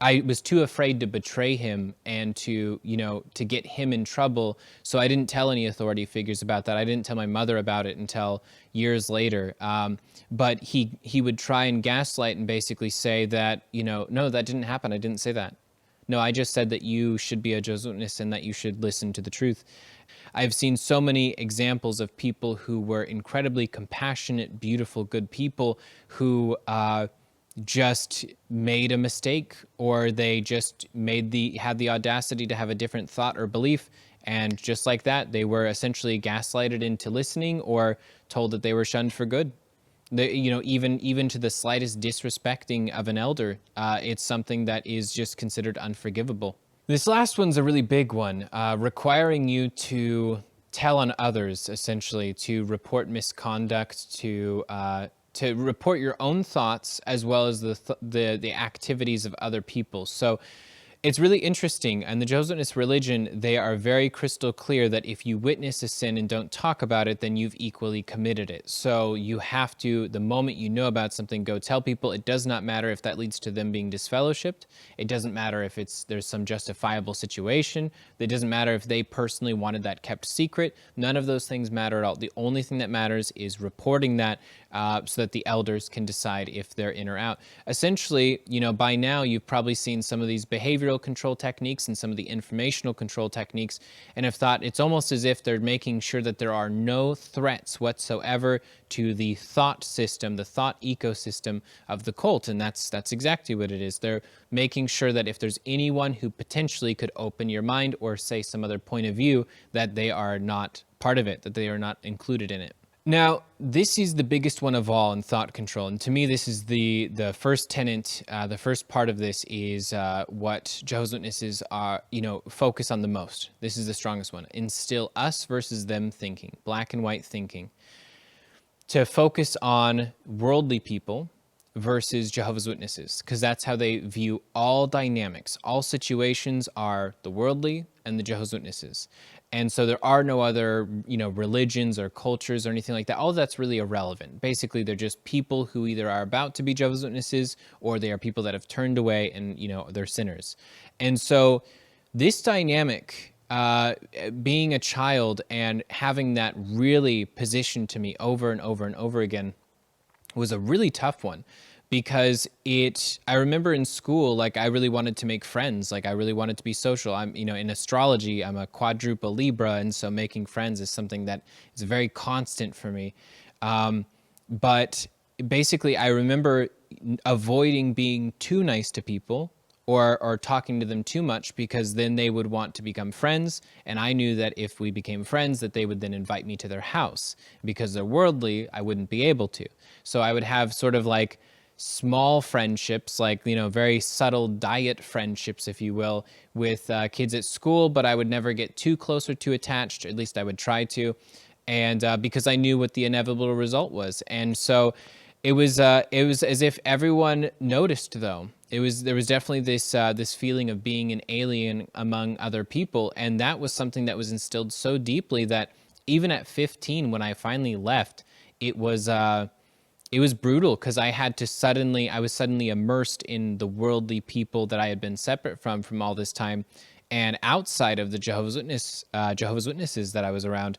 afraid to betray him and to get him in trouble. So I didn't tell any authority figures about that. I didn't tell my mother about it until years later. But he would try and gaslight and basically say that, no, that didn't happen. I didn't say that. No, I just said that you should be a Jehovah's Witness and that you should listen to the truth. I've seen so many examples of people who were incredibly compassionate, beautiful, good people who just made a mistake, or they just had the audacity to have a different thought or belief, and just like that, they were essentially gaslighted into listening or told that they were shunned for good. Even to the slightest disrespecting of an elder, it's something that is just considered unforgivable. This last one's a really big one, requiring you to tell on others, essentially, to report misconduct, to report your own thoughts as well as the activities of other people. So it's really interesting. And the Jehovah's Witness religion, they are very crystal clear that if you witness a sin and don't talk about it, then you've equally committed it. So you have to, the moment you know about something, go tell people. It does not matter if that leads to them being disfellowshipped. It doesn't matter if there's some justifiable situation. It doesn't matter if they personally wanted that kept secret. None of those things matter at all. The only thing that matters is reporting that so that the elders can decide if they're in or out. Essentially, by now you've probably seen some of these behavioral control techniques and some of the informational control techniques and have thought it's almost as if they're making sure that there are no threats whatsoever to the thought system, the thought ecosystem of the cult. And that's exactly what it is. They're making sure that if there's anyone who potentially could open your mind or say some other point of view, that they are not part of it, that they are not included in it. Now, this is the biggest one of all in thought control. And to me, this is the first tenet, the first part of this is what Jehovah's Witnesses are, focus on the most. This is the strongest one. Instill us versus them thinking, black and white thinking. To focus on worldly people versus Jehovah's Witnesses, because that's how they view all dynamics. All situations are the worldly and the Jehovah's Witnesses. And so there are no other, religions or cultures or anything like that. All of that's really irrelevant. Basically, they're just people who either are about to be Jehovah's Witnesses or they are people that have turned away and, they're sinners. And so this dynamic, being a child and having that really positioned to me over and over and over again was a really tough one. Because I remember in school, I really wanted to make friends. I really wanted to be social. I'm, in astrology, I'm a quadruple Libra. And so making friends is something that is very constant for me. But basically, I remember avoiding being too nice to people or talking to them too much, because then they would want to become friends. And I knew that if we became friends, that they would then invite me to their house. Because they're worldly, I wouldn't be able to. So I would have sort of small friendships, very subtle diet friendships, if you will, with kids at school, but I would never get too close or too attached, at least I would try to, and because I knew what the inevitable result was. And so it was as if everyone noticed, though. There was definitely this feeling of being an alien among other people, and that was something that was instilled so deeply that even at 15, when I finally left, it was brutal, because I was suddenly immersed in the worldly people that I had been separate from all this time, and outside of the Jehovah's Witnesses that I was around.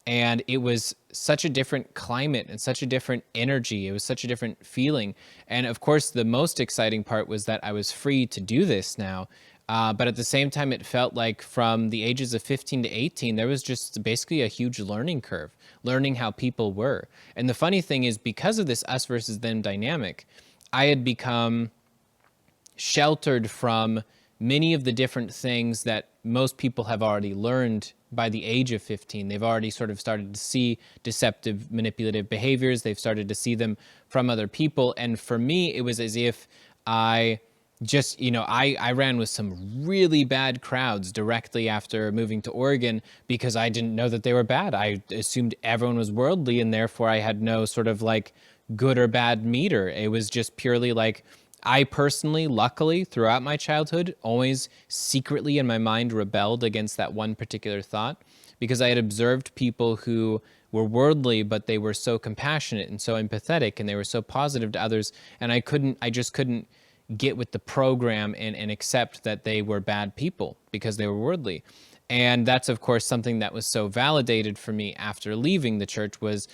And it was such a different climate and such a different energy. It was such a different feeling. And of course, the most exciting part was that I was free to do this now. But at the same time, it felt like from the ages of 15 to 18, there was just basically a huge learning curve, learning how people were. And the funny thing is, because of this us versus them dynamic, I had become sheltered from many of the different things that most people have already learned by the age of 15. They've already sort of started to see deceptive, manipulative behaviors. They've started to see them from other people. And for me, it was as if I ran with some really bad crowds directly after moving to Oregon, because I didn't know that they were bad. I assumed everyone was worldly, and therefore I had no sort of good or bad meter. It was just purely like, I personally, luckily, throughout my childhood, always secretly in my mind rebelled against that one particular thought, because I had observed people who were worldly, but they were so compassionate and so empathetic, and they were so positive to others, and I just couldn't get with the program and accept that they were bad people because they were worldly. And that's, of course, something that was so validated for me after leaving the church, was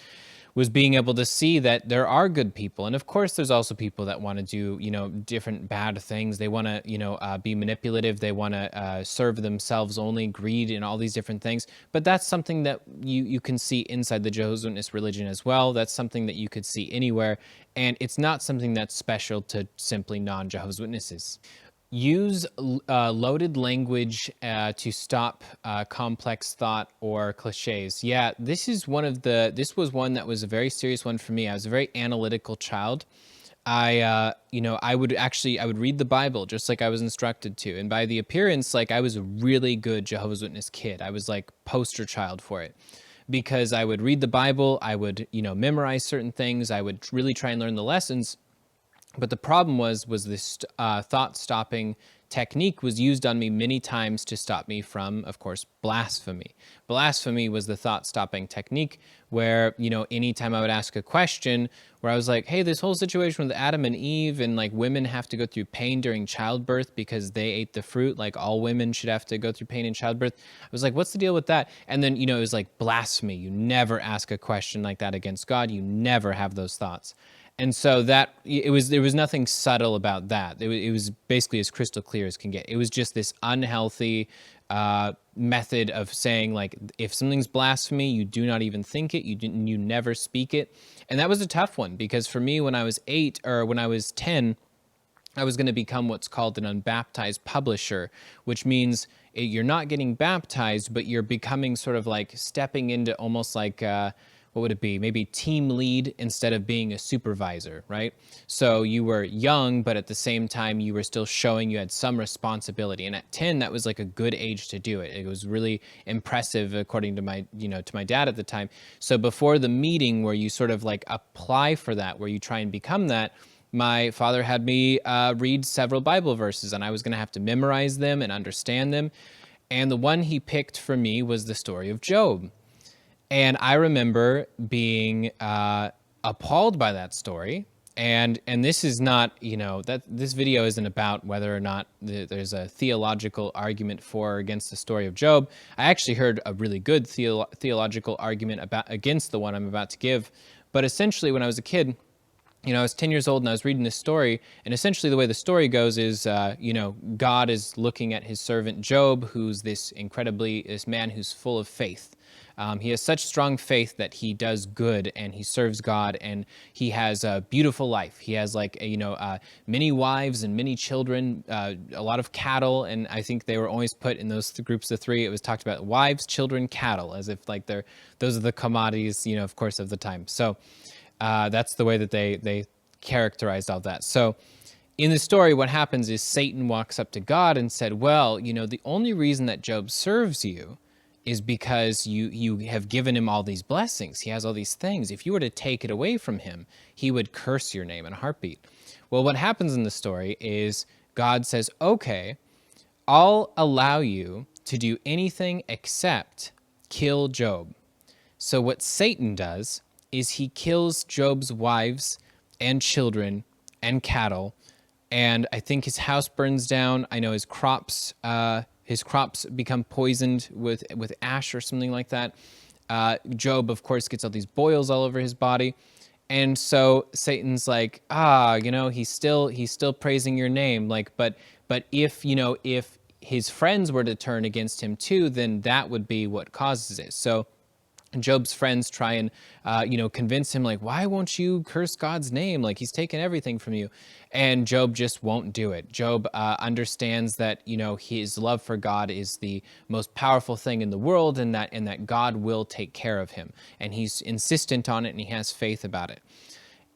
being able to see that there are good people. And of course, there's also people that want to do, different bad things. They want to, be manipulative. They want to serve themselves only, greed, and all these different things. But that's something that you can see inside the Jehovah's Witness religion as well. That's something that you could see anywhere. And it's not something that's special to simply non-Jehovah's Witnesses. Use loaded language to stop complex thought or cliches. Yeah, this was one that was a very serious one for me. I was a very analytical child. I would read the Bible just like I was instructed to. And by the appearance, like, I was a really good Jehovah's Witness kid. I was like poster child for it, because I would read the Bible. I would, memorize certain things. I would really try and learn the lessons. But the problem was this thought-stopping technique was used on me many times to stop me from, of course, blasphemy. Blasphemy was the thought-stopping technique where, anytime I would ask a question where I was like, hey, this whole situation with Adam and Eve, and like women have to go through pain during childbirth because they ate the fruit, like all women should have to go through pain in childbirth. I was like, what's the deal with that? And then, it was like blasphemy. You never ask a question like that against God. You never have those thoughts. And so there was nothing subtle about that. It was basically as crystal clear as can get. It was just this unhealthy method of saying, like, if something's blasphemy, you do not even think it. You never speak it. And that was a tough one, because for me, when I was 10, I was going to become what's called an unbaptized publisher, which means you're not getting baptized, but you're becoming sort of like stepping into almost like what would it be? Maybe team lead instead of being a supervisor, right? So you were young, but at the same time, you were still showing you had some responsibility. And at 10, that was like a good age to do it. It was really impressive, according to my dad at the time. So before the meeting where you sort of like apply for that, where you try and become that, my father had me read several Bible verses, and I was going to have to memorize them and understand them. And the one he picked for me was the story of Job. And I remember being appalled by that story. And this is not, that this video isn't about whether or not there's a theological argument for or against the story of Job. I actually heard a really good theological argument against the one I'm about to give. But essentially, when I was a kid, I was 10 years old and I was reading this story, and essentially the way the story goes is, God is looking at his servant Job, who's this man who's full of faith. He has such strong faith that he does good and he serves God, and he has a beautiful life. He has many wives and many children, a lot of cattle, and I think they were always put in those groups of three. It was talked about wives, children, cattle, as if like those are the commodities, of course, of the time. So that's the way that they characterized all that. So in the story, what happens is Satan walks up to God and said, well, the only reason that Job serves you is because you have given him all these blessings. He has all these things. If you were to take it away from him, he would curse your name in a heartbeat. Well, what happens in the story is God says, okay, I'll allow you to do anything except kill Job. So what Satan does is he kills Job's wives and children and cattle, and I think his house burns down. I know his crops become poisoned with ash or something like that. Job, of course, gets all these boils all over his body. And so Satan's like, he's still praising your name. But if his friends were to turn against him too, then that would be what causes it. So Job's friends try and, convince him, like, why won't you curse God's name? Like, he's taken everything from you. And Job just won't do it. Job understands that, his love for God is the most powerful thing in the world, and that God will take care of him. And he's insistent on it, and he has faith about it.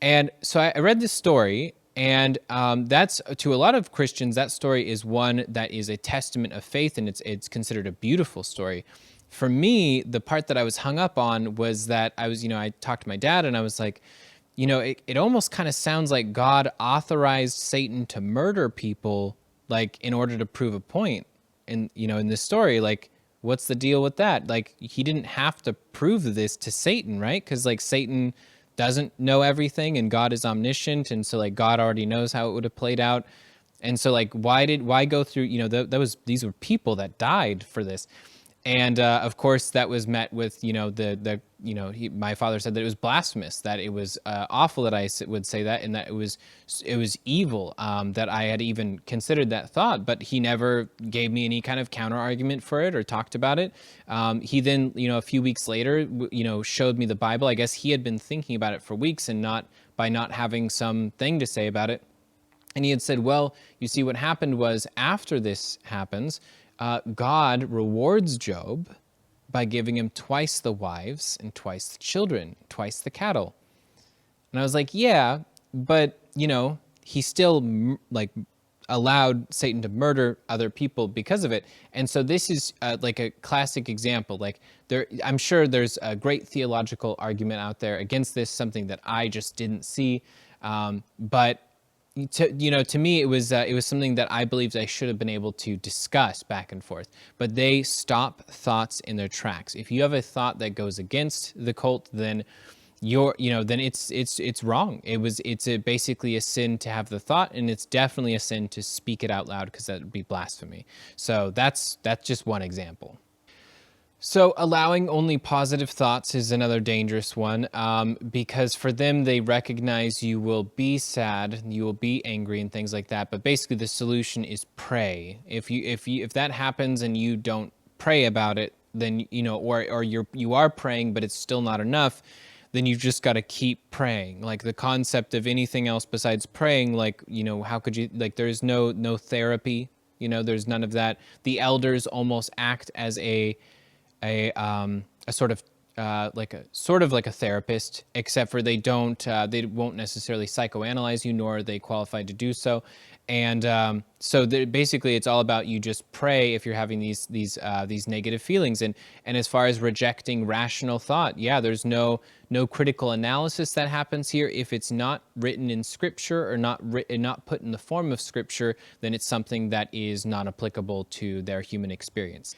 And so I read this story, and that's, to a lot of Christians, that story is one that is a testament of faith, and it's considered a beautiful story. For me, the part that I was hung up on was that I talked to my dad, and I was like, it almost kind of sounds like God authorized Satan to murder people, like in order to prove a point. And, in this story, like, what's the deal with that? Like, he didn't have to prove this to Satan, right? Because, like, Satan doesn't know everything and God is omniscient. And so, like, God already knows how it would have played out. And so, like, why go through, these were people that died for this. And of course, that was met with, my father said that it was blasphemous, that it was awful that I would say that, and that it was evil, that I had even considered that thought. But he never gave me any kind of counter argument for it or talked about it. He then, a few weeks later, showed me the Bible. I guess he had been thinking about it for weeks and not having something to say about it. And he had said, well, you see, what happened was after this happens, God rewards Job by giving him twice the wives and twice the children, twice the cattle. And I was like, yeah, but, he still like allowed Satan to murder other people because of it. And so this is like a classic example. Like I'm sure there's a great theological argument out there against this, something that I just didn't see. But to me, it was something that I believed I should have been able to discuss back and forth. But they stop thoughts in their tracks. If you have a thought that goes against the cult, then then it's wrong. It's basically a sin to have the thought, and it's definitely a sin to speak it out loud, because that would be blasphemy. So that's just one example. So allowing only positive thoughts is another dangerous one, because for them, they recognize you will be sad, you will be angry, and things like that. But basically, the solution is pray. If that happens and you don't pray about it, then or you are praying, but it's still not enough, then you've just got to keep praying. Like the concept of anything else besides praying, like how could you, like, there's no therapy, there's none of that. The elders almost act as a sort of like a therapist, except for they won't necessarily psychoanalyze you, nor are they qualified to do so. And so basically, it's all about you just pray if you're having these negative feelings. And as far as rejecting rational thought, yeah, there's no critical analysis that happens here. If it's not written in Scripture or not put in the form of Scripture, then it's something that is not applicable to their human experience.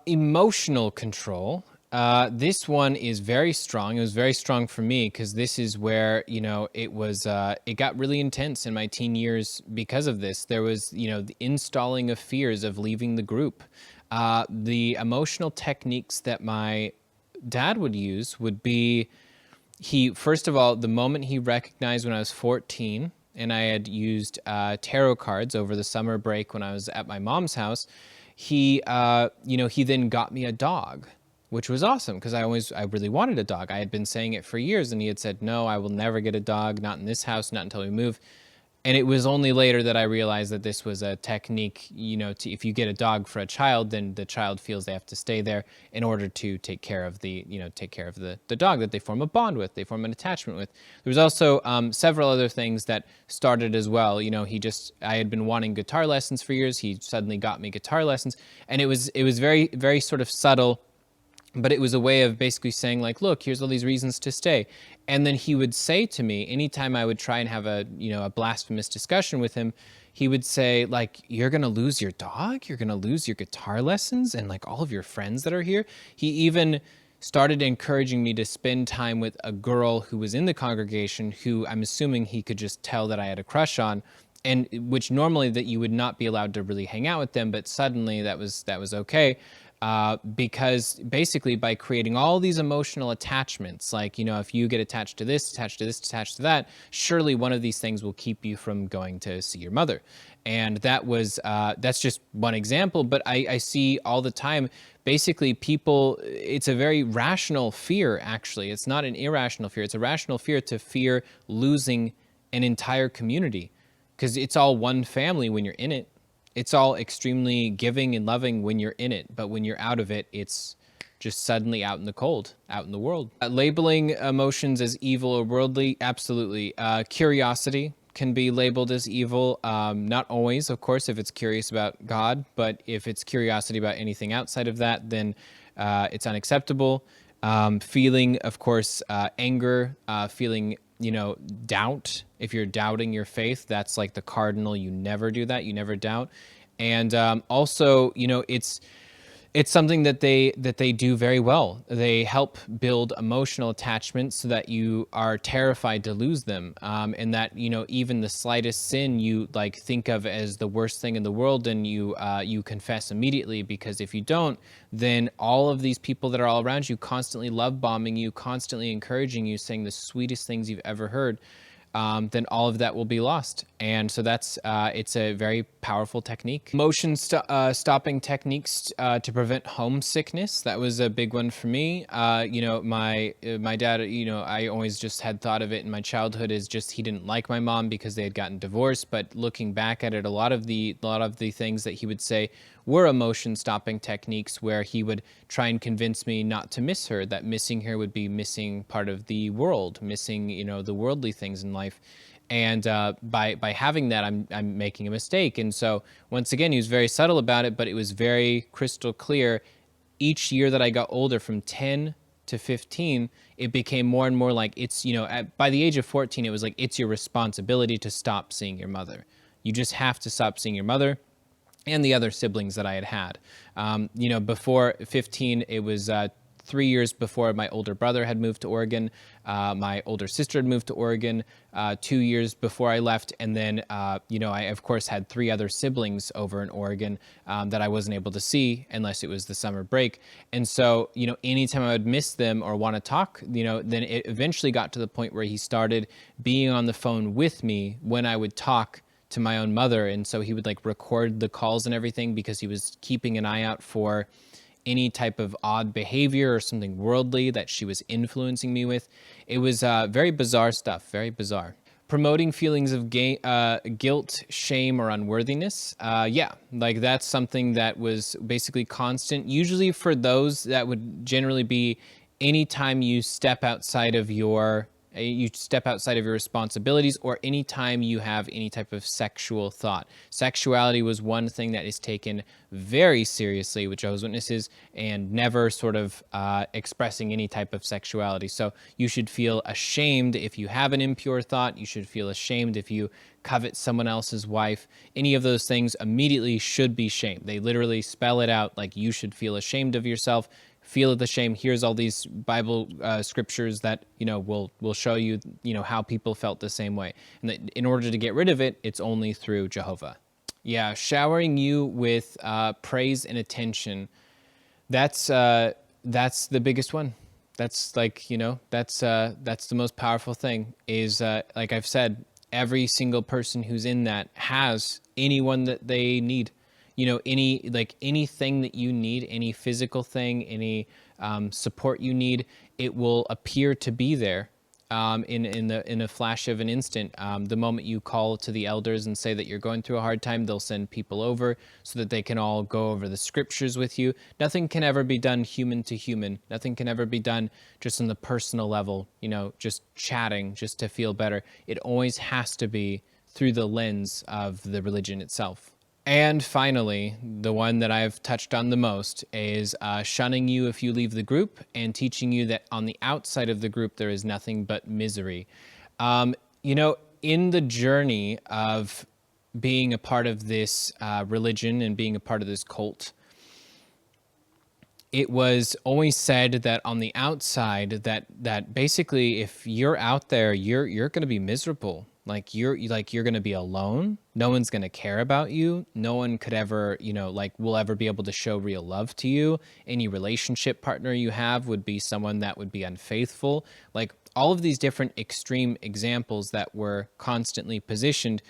Emotional control. This one is very strong. It was very strong for me because this is where, it got really intense in my teen years because of this. There was, the installing of fears of leaving the group. The emotional techniques that my dad would use would be, first of all, the moment he recognized when I was 14 and I had used tarot cards over the summer break when I was at my mom's house, he then got me a dog, which was awesome because I really wanted a dog. I had been saying it for years, and he had said, no, I will never get a dog, not in this house, not until we move. And it was only later that I realized that this was a technique, if you get a dog for a child, then the child feels they have to stay there in order to take care of the dog, that they form a bond with, they form an attachment with. There was also several other things that started as well. I had been wanting guitar lessons for years. He suddenly got me guitar lessons, and it was very, very sort of subtle. But it was a way of basically saying, like, look, here's all these reasons to stay. And then he would say to me, anytime I would try and have a blasphemous discussion with him, he would say, like, you're going to lose your dog? You're going to lose your guitar lessons and, like, all of your friends that are here? He even started encouraging me to spend time with a girl who was in the congregation who I'm assuming he could just tell that I had a crush on, and which normally that you would not be allowed to really hang out with them, but suddenly that was okay. Because basically by creating all these emotional attachments, like, if you get attached to this, attached to this, attached to that, surely one of these things will keep you from going to see your mother. And that's just one example, but I see all the time, basically people, it's a very rational fear, actually. It's not an irrational fear. It's a rational fear to fear losing an entire community, because it's all one family when you're in it. It's all extremely giving and loving when you're in it, but when you're out of it, it's just suddenly out in the cold, out in the world. Labeling emotions as evil or worldly, absolutely. Curiosity can be labeled as evil. Not always, of course, if it's curious about God, but if it's curiosity about anything outside of that, then it's unacceptable. Feeling, of course, anger, feeling, doubt. If you're doubting your faith, that's like the cardinal. You never do that. You never doubt. And also, it's something that they do very well. They help build emotional attachments so that you are terrified to lose them, and that even the slightest sin you like think of as the worst thing in the world, and you confess immediately, because if you don't, then all of these people that are all around you constantly love bombing you, constantly encouraging you, saying the sweetest things you've ever heard. Then all of that will be lost. And so it's a very powerful technique. Stopping techniques to prevent homesickness. That was a big one for me. My dad, I always just had thought of it in my childhood as just he didn't like my mom because they had gotten divorced. But looking back at it, a lot of the things that he would say were emotion stopping techniques, where he would try and convince me not to miss her, that missing her would be missing part of the world, missing, the worldly things in life. And by having that, I'm making a mistake. And so once again, he was very subtle about it, but it was very crystal clear. Each year that I got older, from 10 to 15, it became more and more like by the age of 14, it was like, it's your responsibility to stop seeing your mother. You just have to stop seeing your mother and the other siblings that I had. Before 15, it was 3 years before my older brother had moved to Oregon. My older sister had moved to Oregon 2 years before I left. And then, I, of course, had 3 other siblings over in Oregon that I wasn't able to see unless it was the summer break. And so, anytime I would miss them or want to talk, then it eventually got to the point where he started being on the phone with me when I would talk to my own mother. And so he would like record the calls and everything, because he was keeping an eye out for any type of odd behavior or something worldly that she was influencing me with. It was very bizarre stuff, very bizarre. Promoting feelings of guilt, shame, or unworthiness. Like that's something that was basically constant, usually for those that would generally be anytime you step outside of your responsibilities, or anytime you have any type of sexual thought. Sexuality was one thing that is taken very seriously with Jehovah's Witnesses, and never sort of expressing any type of sexuality. So you should feel ashamed if you have an impure thought. You should feel ashamed if you covet someone else's wife. Any of those things immediately should be shame. They literally spell it out, like you should feel ashamed of yourself. Feel the shame. Here's all these Bible scriptures that will show you how people felt the same way. And that in order to get rid of it, it's only through Jehovah. Yeah, showering you with praise and attention. That's the biggest one. That's like that's the most powerful thing. Is like I've said, every single person who's in that has anyone that they need. Anything that you need, any physical thing, any support you need, it will appear to be there in a flash of an instant. The moment you call to the elders and say that you're going through a hard time, they'll send people over so that they can all go over the scriptures with you. Nothing can ever be done human to human. Nothing can ever be done just on the personal level, just chatting, just to feel better. It always has to be through the lens of the religion itself. And finally, the one that I've touched on the most is shunning you if you leave the group, and teaching you that on the outside of the group there is nothing but misery. In the journey of being a part of this religion and being a part of this cult, it was always said that on the outside that basically if you're out there, you're going to be miserable. Like you're going to be alone. No one's going to care about you. No one could ever, will ever be able to show real love to you. Any relationship partner you have would be someone that would be unfaithful. Like all of these different extreme examples that were constantly positioned.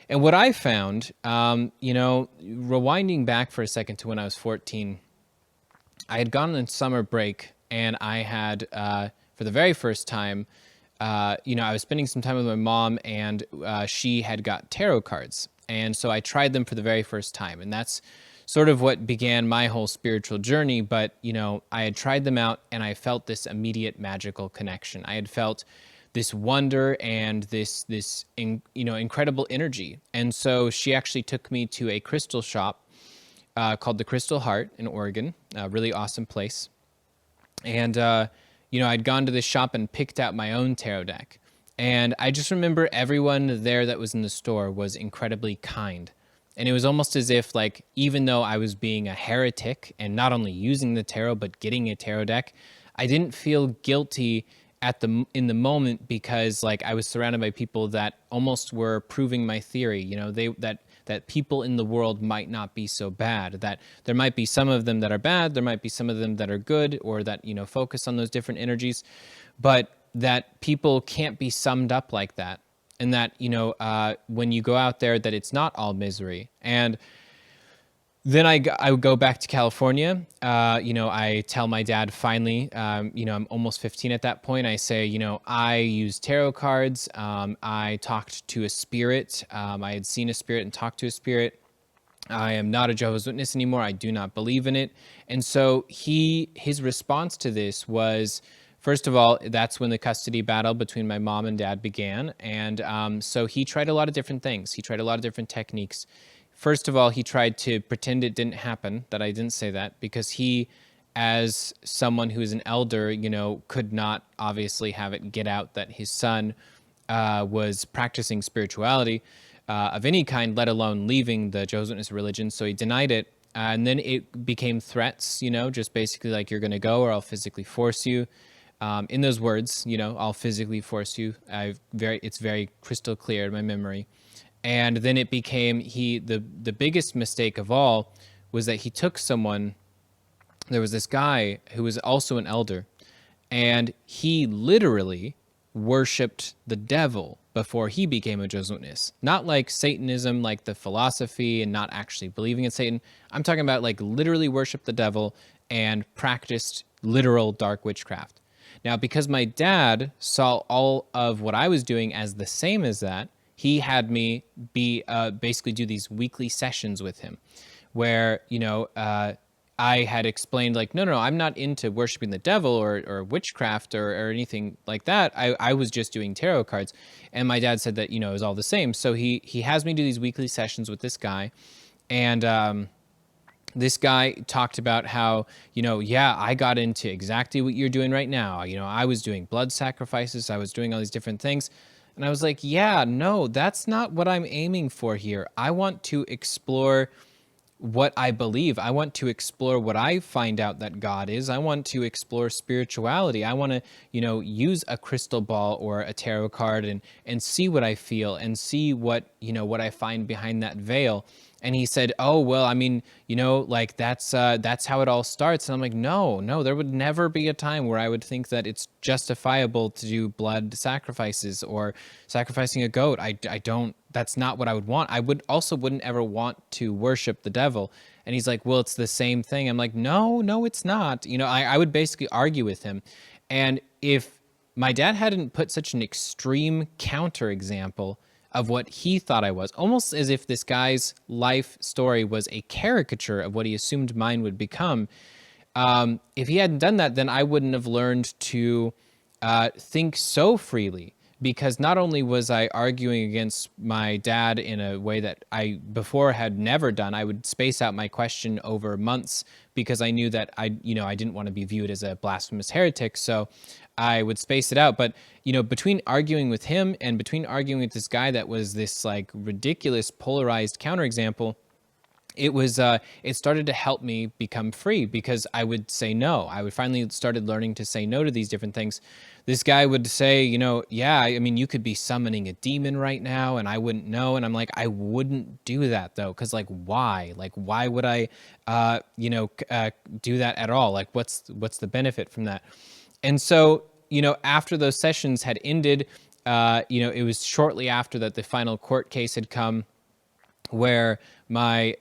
And what I found, rewinding back for a second to when I was 14, I had gone on summer break, and I had, for the very first time, I was spending some time with my mom, and she had got tarot cards. And so I tried them for the very first time. And that's sort of what began my whole spiritual journey. But, I had tried them out, and I felt this immediate magical connection. I had felt this wonder and this incredible energy. And so she actually took me to a crystal shop called the Crystal Heart in Oregon, a really awesome place. And, I'd gone to this shop and picked out my own tarot deck. And I just remember everyone there that was in the store was incredibly kind. And it was almost as if, like, even though I was being a heretic and not only using the tarot, but getting a tarot deck, I didn't feel guilty in the moment, because like I was surrounded by people that almost were proving my theory. That people in the world might not be so bad, that there might be some of them that are bad, there might be some of them that are good, or that focus on those different energies, but that people can't be summed up like that. And that when you go out there, that it's not all misery. And then I would go back to California. I tell my dad finally, I'm almost 15 at that point. I say, I use tarot cards. I talked to a spirit. I had seen a spirit and talked to a spirit. I am not a Jehovah's Witness anymore. I do not believe in it. And so his response to this was, first of all, that's when the custody battle between my mom and dad began. And so he tried a lot of different things. He tried a lot of different techniques. First of all, he tried to pretend it didn't happen, that I didn't say that, because he, as someone who is an elder, could not obviously have it get out that his son was practicing spirituality of any kind, let alone leaving the Jehovah's Witness religion. So he denied it. And then it became threats, just basically like, you're going to go or I'll physically force you. In those words, I'll physically force you. It's very crystal clear in my memory. And then it became, the biggest mistake of all was that he took someone. There was this guy who was also an elder, and he literally worshipped the devil before he became a Jehovah's Witness. Not like Satanism, like the philosophy, and not actually believing in Satan. I'm talking about like literally worshiped the devil and practiced literal dark witchcraft. Now, because my dad saw all of what I was doing as the same as that, he had me basically do these weekly sessions with him where, I had explained like, no, I'm not into worshiping the devil or witchcraft or anything like that. I was just doing tarot cards. And my dad said that, it was all the same. So he has me do these weekly sessions with this guy. And this guy talked about how, I got into exactly what you're doing right now. I was doing blood sacrifices. I was doing all these different things. And I was like, yeah, no, that's not what I'm aiming for here. I want to explore what I believe. I want to explore what I find out that God is. I want to explore spirituality. I want to, use a crystal ball or a tarot card and see what I feel and see what I find behind that veil. And he said, oh, well, I mean, like that's how it all starts. And I'm like, no, there would never be a time where I would think that it's justifiable to do blood sacrifices or sacrificing a goat. I don't, that's not what I would want. I wouldn't ever want to worship the devil. And he's like, well, it's the same thing. I'm like, no, it's not. I would basically argue with him. And if my dad hadn't put such an extreme counterexample of what he thought I was, almost as if this guy's life story was a caricature of what he assumed mine would become. If he hadn't done that, then I wouldn't have learned to think so freely, because not only was I arguing against my dad in a way that I before had never done, I would space out my question over months because I knew that I didn't want to be viewed as a blasphemous heretic. So I would space it out. But, between arguing with him and between arguing with this guy that was this like ridiculous polarized counterexample, it started to help me become free, because I would say no. I would finally started learning to say no to these different things. This guy would say, yeah, I mean, you could be summoning a demon right now and I wouldn't know. And I'm like, I wouldn't do that though. Cause like, why? Like, why would I, do that at all? Like, what's the benefit from that? And so, after those sessions had ended, it was shortly after that the final court case had come, where my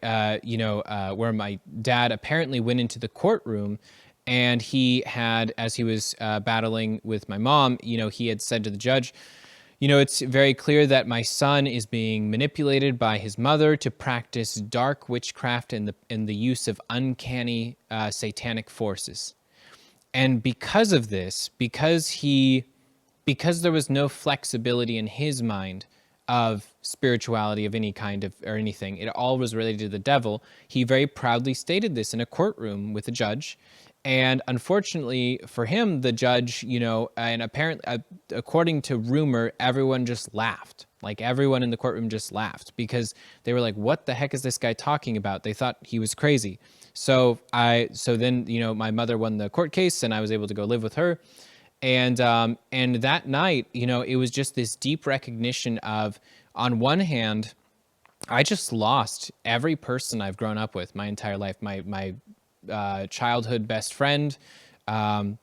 dad apparently went into the courtroom, and he had, as he was battling with my mom, he had said to the judge, it's very clear that my son is being manipulated by his mother to practice dark witchcraft and the use of uncanny satanic forces. And because of this, because there was no flexibility in his mind of spirituality of any kind or anything, it all was related to the devil. He very proudly stated this in a courtroom with a judge. And unfortunately for him, the judge, and apparently, according to rumor, everyone just laughed. Like everyone in the courtroom just laughed because they were like, "What the heck is this guy talking about?" They thought he was crazy. So then, my mother won the court case, and I was able to go live with her. And that night, it was just this deep recognition of, on one hand, I just lost every person I've grown up with my entire life. My childhood best friend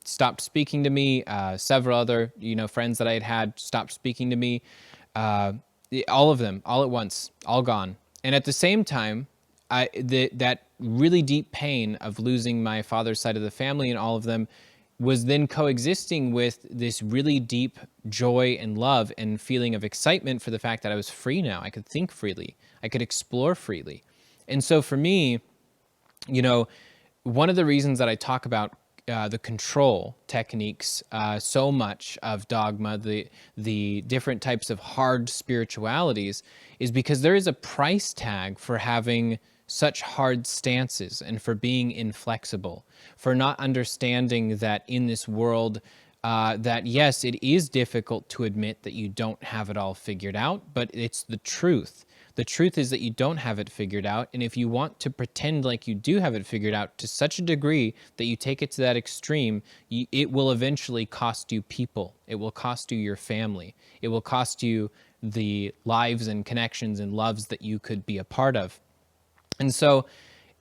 stopped speaking to me. Several other friends that I had stopped speaking to me. All of them, all at once, all gone. And at the same time, that really deep pain of losing my father's side of the family and all of them was then coexisting with this really deep joy and love and feeling of excitement for the fact that I was free now. I could think freely. I could explore freely. And so for me, one of the reasons that I talk about the control techniques so much of Dogma, the different types of hard spiritualities, is because there is a price tag for having such hard stances and for being inflexible, for not understanding that in this world, that yes, it is difficult to admit that you don't have it all figured out, but it's the truth. The truth is that you don't have it figured out, and if you want to pretend like you do have it figured out to such a degree that you take it to that extreme, it will eventually cost you people. It will cost you your family. It will cost you the lives and connections and loves that you could be a part of. And so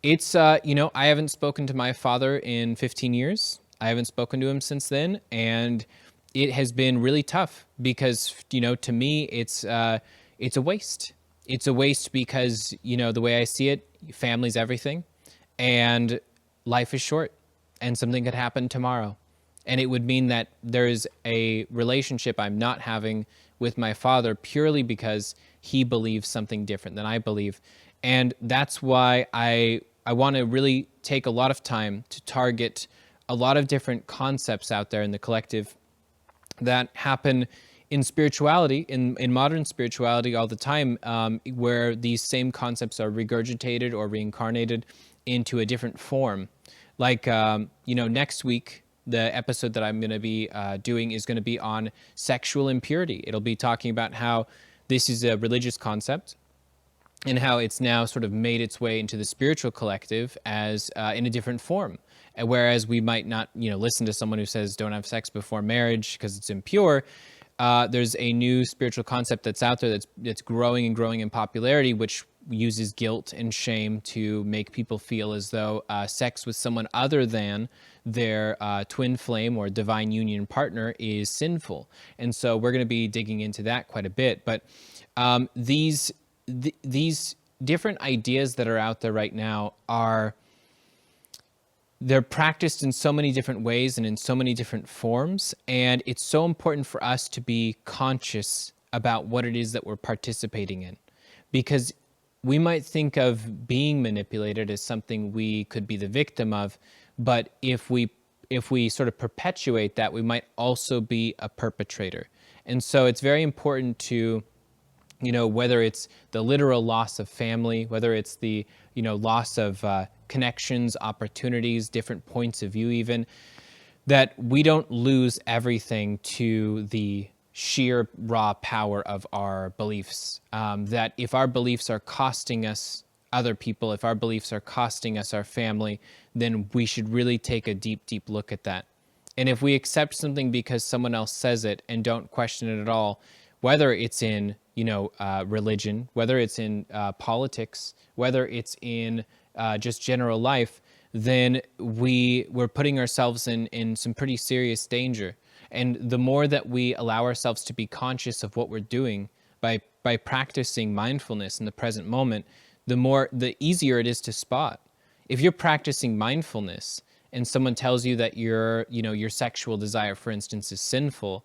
it's, I haven't spoken to my father in 15 years. I haven't spoken to him since then, and it has been really tough because, to me, it's a waste. It's a waste because, the way I see it, family's everything, and life is short, and something could happen tomorrow. And it would mean that there's a relationship I'm not having with my father purely because he believes something different than I believe. And that's why I want to really take a lot of time to target a lot of different concepts out there in the collective that happen in spirituality, in modern spirituality all the time, where these same concepts are regurgitated or reincarnated into a different form. Like, next week, the episode that I'm going to be doing is going to be on sexual impurity. It'll be talking about how this is a religious concept and how it's now sort of made its way into the spiritual collective as in a different form. And whereas we might not, listen to someone who says don't have sex before marriage because it's impure, there's a new spiritual concept that's out there that's growing and growing in popularity, which uses guilt and shame to make people feel as though sex with someone other than their twin flame or divine union partner is sinful. And so we're going to be digging into that quite a bit. But these different ideas that are out there right now they're practiced in so many different ways and in so many different forms. And it's so important for us to be conscious about what it is that we're participating in, because we might think of being manipulated as something we could be the victim of. But if we sort of perpetuate that, we might also be a perpetrator. And so it's very important to, whether it's the literal loss of family, whether it's the, loss of connections, opportunities, different points of view even, that we don't lose everything to the sheer raw power of our beliefs. That if our beliefs are costing us other people, if our beliefs are costing us our family, then we should really take a deep, deep look at that. And if we accept something because someone else says it and don't question it at all, whether it's in, religion, whether it's in politics, whether it's in just general life, then we're putting ourselves in some pretty serious danger. And the more that we allow ourselves to be conscious of what we're doing by practicing mindfulness in the present moment, the easier it is to spot. If you're practicing mindfulness and someone tells you that your sexual desire, for instance, is sinful,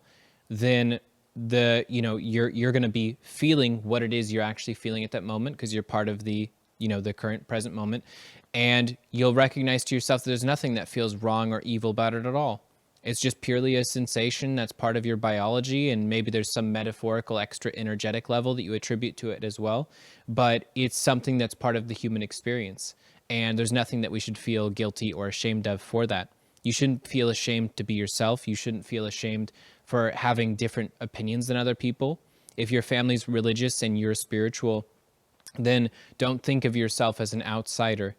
then you're going to be feeling what it is you're actually feeling at that moment, because you're part of the current present moment, and you'll recognize to yourself that there's nothing that feels wrong or evil about it at all. It's just purely a sensation that's part of your biology, and maybe there's some metaphorical extra energetic level that you attribute to it as well, but it's something that's part of the human experience, and there's nothing that we should feel guilty or ashamed of for that. You shouldn't feel ashamed to be yourself. You shouldn't feel ashamed for having different opinions than other people. If your family's religious and you're spiritual, then don't think of yourself as an outsider.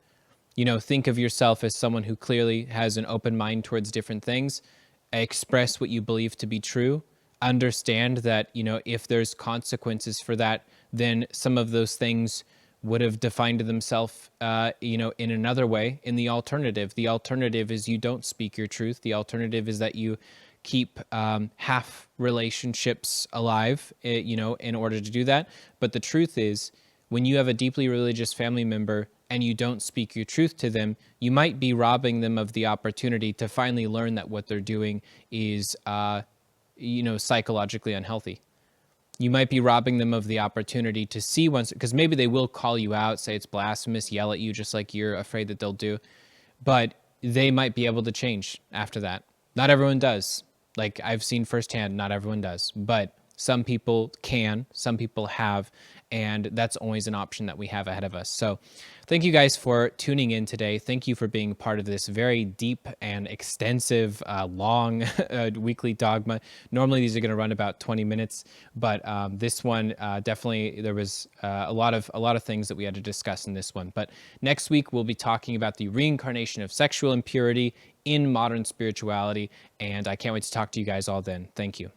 Think of yourself as someone who clearly has an open mind towards different things. Express what you believe to be true. Understand that, if there's consequences for that, then some of those things would have defined themselves, in another way, in the alternative. The alternative is you don't speak your truth. The alternative is that you keep half relationships alive, in order to do that. But the truth is, when you have a deeply religious family member and you don't speak your truth to them, you might be robbing them of the opportunity to finally learn that what they're doing is, psychologically unhealthy. You might be robbing them of the opportunity to see once, because maybe they will call you out, say it's blasphemous, yell at you just like you're afraid that they'll do. But they might be able to change after that. Not everyone does. Like I've seen firsthand, not everyone does. But some people can, some people have, and that's always an option that we have ahead of us. So thank you guys for tuning in today. Thank you for being part of this very deep and extensive, long weekly dogma. Normally these are going to run about 20 minutes, but this one definitely there was a lot of things that we had to discuss in this one. But next week we'll be talking about the reincarnation of sexual impurity in modern spirituality, and I can't wait to talk to you guys all then. Thank you.